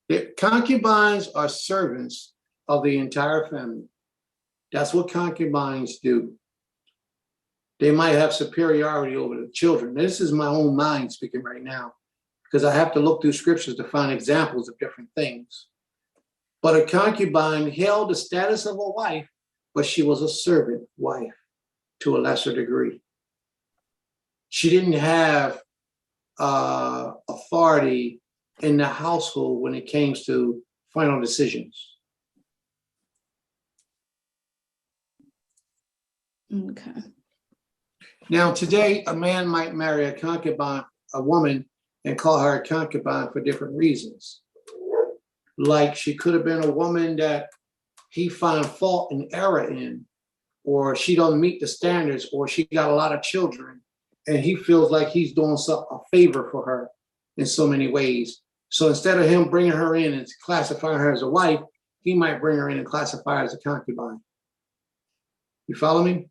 The concubines are servants of the entire family. That's what concubines do. They might have superiority over the children. This is my own mind speaking right now, because I have to look through scriptures to find examples of different things. But a concubine held the status of a wife, but she was a servant wife to a lesser degree. She didn't have authority in the household when it came to final decisions. Okay. Now, today, a man might marry a concubine, a woman, and call her a concubine for different reasons. Like she could have been a woman that he found fault and error in, or she don't meet the standards, or she got a lot of children, and he feels like he's doing a favor for her in so many ways. So instead of him bringing her in and classifying her as a wife, he might bring her in and classify her as a concubine. You follow me?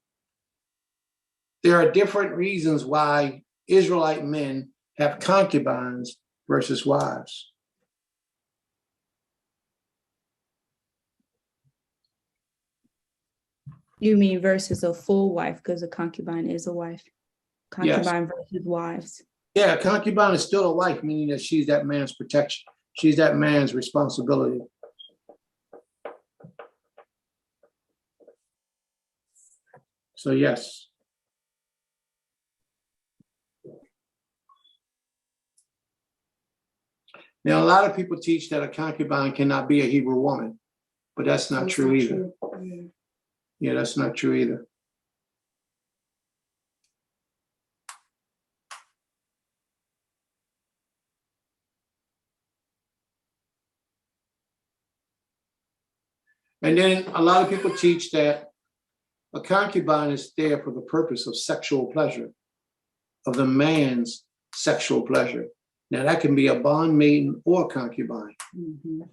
There are different reasons why Israelite men have concubines versus wives. You mean versus a full wife, because a concubine is a wife. Concubine versus wives. Yeah, a concubine is still a wife, meaning that she's that man's protection. She's that man's responsibility. So yes. Now, a lot of people teach that a concubine cannot be a Hebrew woman, but that's not true either. Yeah, that's not true either. And then a lot of people teach that a concubine is there for the purpose of sexual pleasure. of the man's sexual pleasure. Now, that can be a bondmaiden or concubine. Mhm.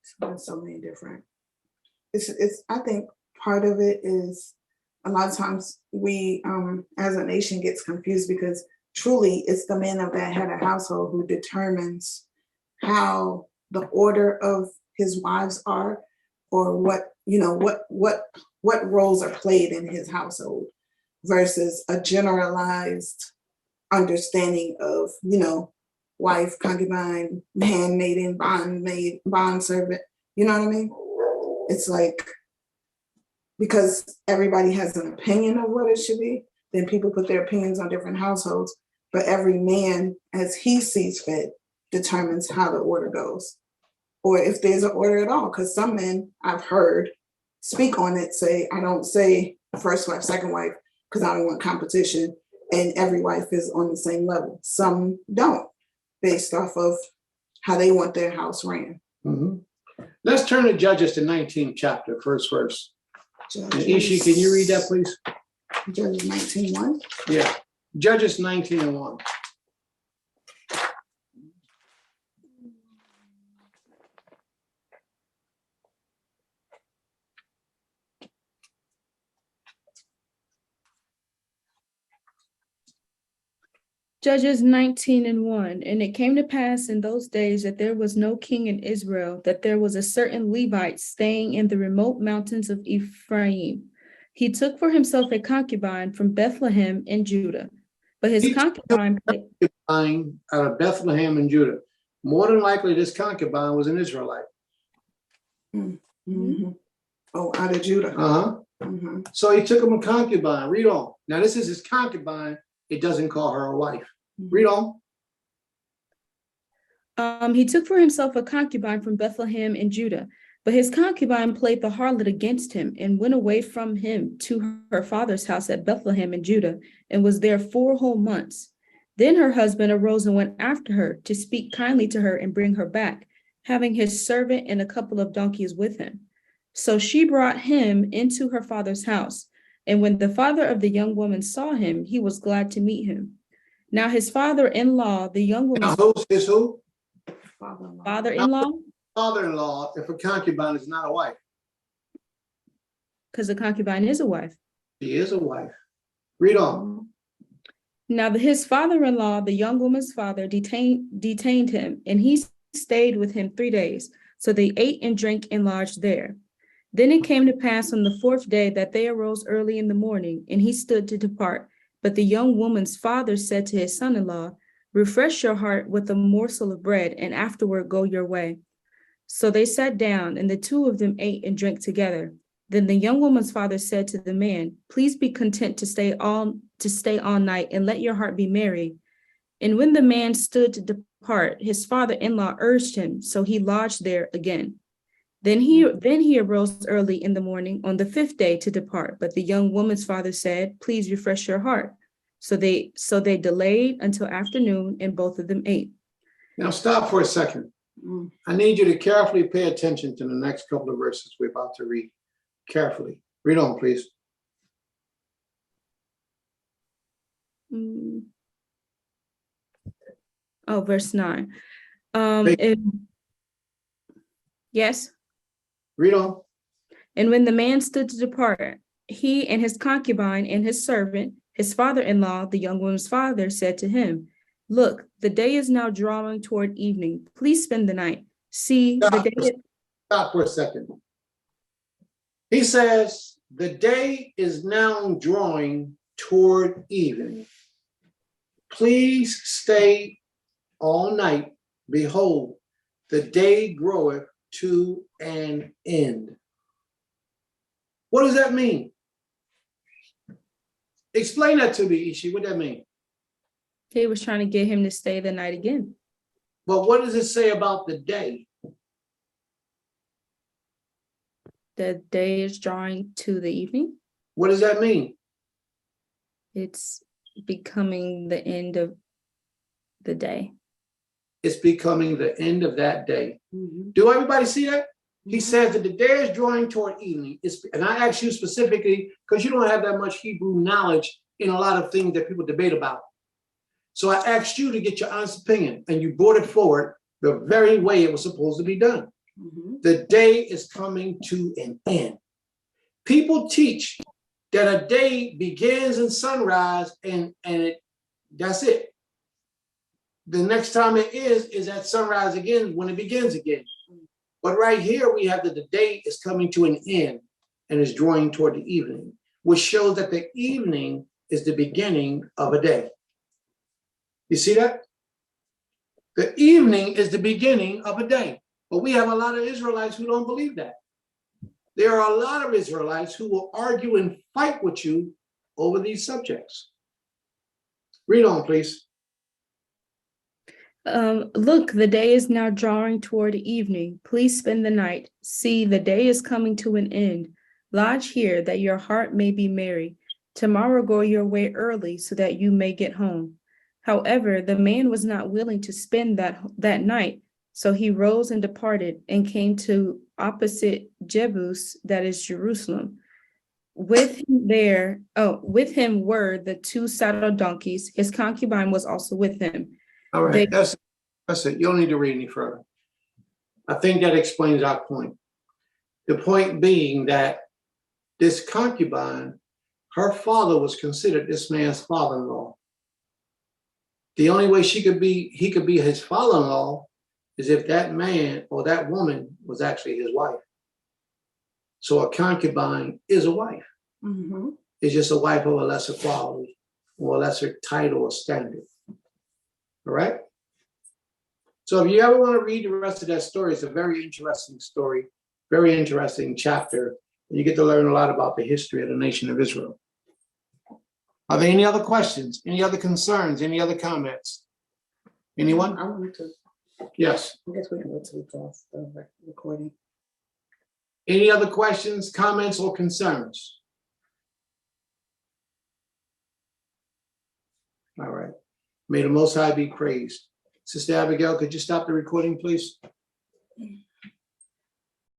So there's so many different. It's I think part of it is a lot of times we as a nation gets confused because truly it's the man of that head of household who determines how the order of his wives are, or what, you know, what roles are played in his household versus a generalized understanding of, you know, wife, concubine, handmaiden, bondmaid, bond servant. You know what I mean? It's like, because everybody has an opinion of what it should be, then people put their opinions on different households. But every man, as he sees fit, determines how the order goes, or if there's an order at all. Because some men I've heard speak on it, say, I don't say first wife, second wife, because I don't want competition, and every wife is on the same level. Some don't, based off of how they want their house ran. Mhm. Let's turn to Judges, the 19th chapter, first verse. And Ishi, can you read that, please? Judges 19:1. Yeah, Judges 19:1. Judges 19:1. And it came to pass in those days that there was no king in Israel, that there was a certain Levite staying in the remote mountains of Ephraim. He took for himself a concubine from Bethlehem in Judah. But his He took concubine, Concubine out of Bethlehem and Judah. More than likely, this concubine was an Israelite. Mhm. Oh, out of Judah. Uh-huh. Mhm. So he took him a concubine. Read on. Now, this is his concubine. It doesn't call her a wife. Read on. he took for himself a concubine from Bethlehem in Judah. But his concubine played the harlot against him and went away from him to her father's house at Bethlehem in Judah and was there 4 whole months. Then her husband arose and went after her to speak kindly to her and bring her back, having his servant and a couple of donkeys with him. So she brought him into her father's house. And when the father of the young woman saw him, he was glad to meet him. Now his father-in-law, the young Now, woman's who's his who? Father-in-law. father-in-law, Father-in-law, if a concubine is not a wife. because the concubine is a wife. She is a wife. Read on. Now his father-in-law, the young woman's father, detained him, and he stayed with him 3 days. So they ate and drank and lodged there. Then it came to pass on the 4th day that they arose early in the morning, and he stood to depart. But the young woman's father said to his son-in-law, refresh your heart with a morsel of bread, and afterward go your way. So they sat down, and the 2 of them ate and drank together. Then the young woman's father said to the man, please be content to stay all night, and let your heart be merry. And when the man stood to depart, his father-in-law urged him, so he lodged there again. Then he arose early in the morning on the 5th day to depart. But the young woman's father said, please refresh your heart. So they delayed until afternoon, and both of them ate. Now, stop for a second. Mm. I need you to carefully pay attention to the next couple of verses we're about to read. Carefully. Read on, please. Oh, verse 9. Yes. Read on. And when the man stood to depart, he and his concubine and his servant, his father-in-law, the young woman's father, said to him, look, the day is now drawing toward evening. Please spend the night. See, the day. Stop for a second. He says, the day is now drawing toward evening. Please stay all night. Behold, the day groweth to an end. What does that mean? Explain that to me, Ishi. What does that mean? He was trying to get him to stay the night again. But what does it say about the day? The day is drawing to the evening. What does that mean? It's becoming the end of the day. It's becoming the end of that day. Mhm. Do everybody see that? He says that the day is drawing toward evening. And I ask you specifically because you don't have that much Hebrew knowledge in a lot of things that people debate about. So I asked you to get your honest opinion, and you brought it forward the very way it was supposed to be done. The day is coming to an end. People teach that a day begins in sunrise and that's it. The next time it is at sunrise again when it begins again. But right here we have that the day is coming to an end and is drawing toward the evening, which shows that the evening is the beginning of a day. You see that? The evening is the beginning of a day. But we have a lot of Israelites who don't believe that. There are a lot of Israelites who will argue and fight with you over these subjects. Read on, please. Look, the day is now drawing toward evening. Please spend the night. See, the day is coming to an end. Lodge here that your heart may be merry. Tomorrow go your way early so that you may get home. However, the man was not willing to spend that night. So he rose and departed and came to opposite Jebus, that is Jerusalem. With him were the 2 saddled donkeys. His concubine was also with him. All right, that's it. You don't need to read any further. I think that explains our point. The point being that this concubine, her father was considered this man's father-in-law. The only way he could be his father-in-law is if that man or that woman was actually his wife. So a concubine is a wife. It's just a wife of a lesser quality or a lesser title or standard. All right? So if you ever want to read the rest of that story, it's a very interesting story, very interesting chapter. And you get to learn a lot about the history of the nation of Israel. Are there any other questions? Any other concerns? Any other comments? Anyone? I wanted to. Yes. I guess we can wait till we pause the recording. Any other questions, comments, or concerns? All right. May the Most High be praised. Sister Abigail, could you stop the recording, please?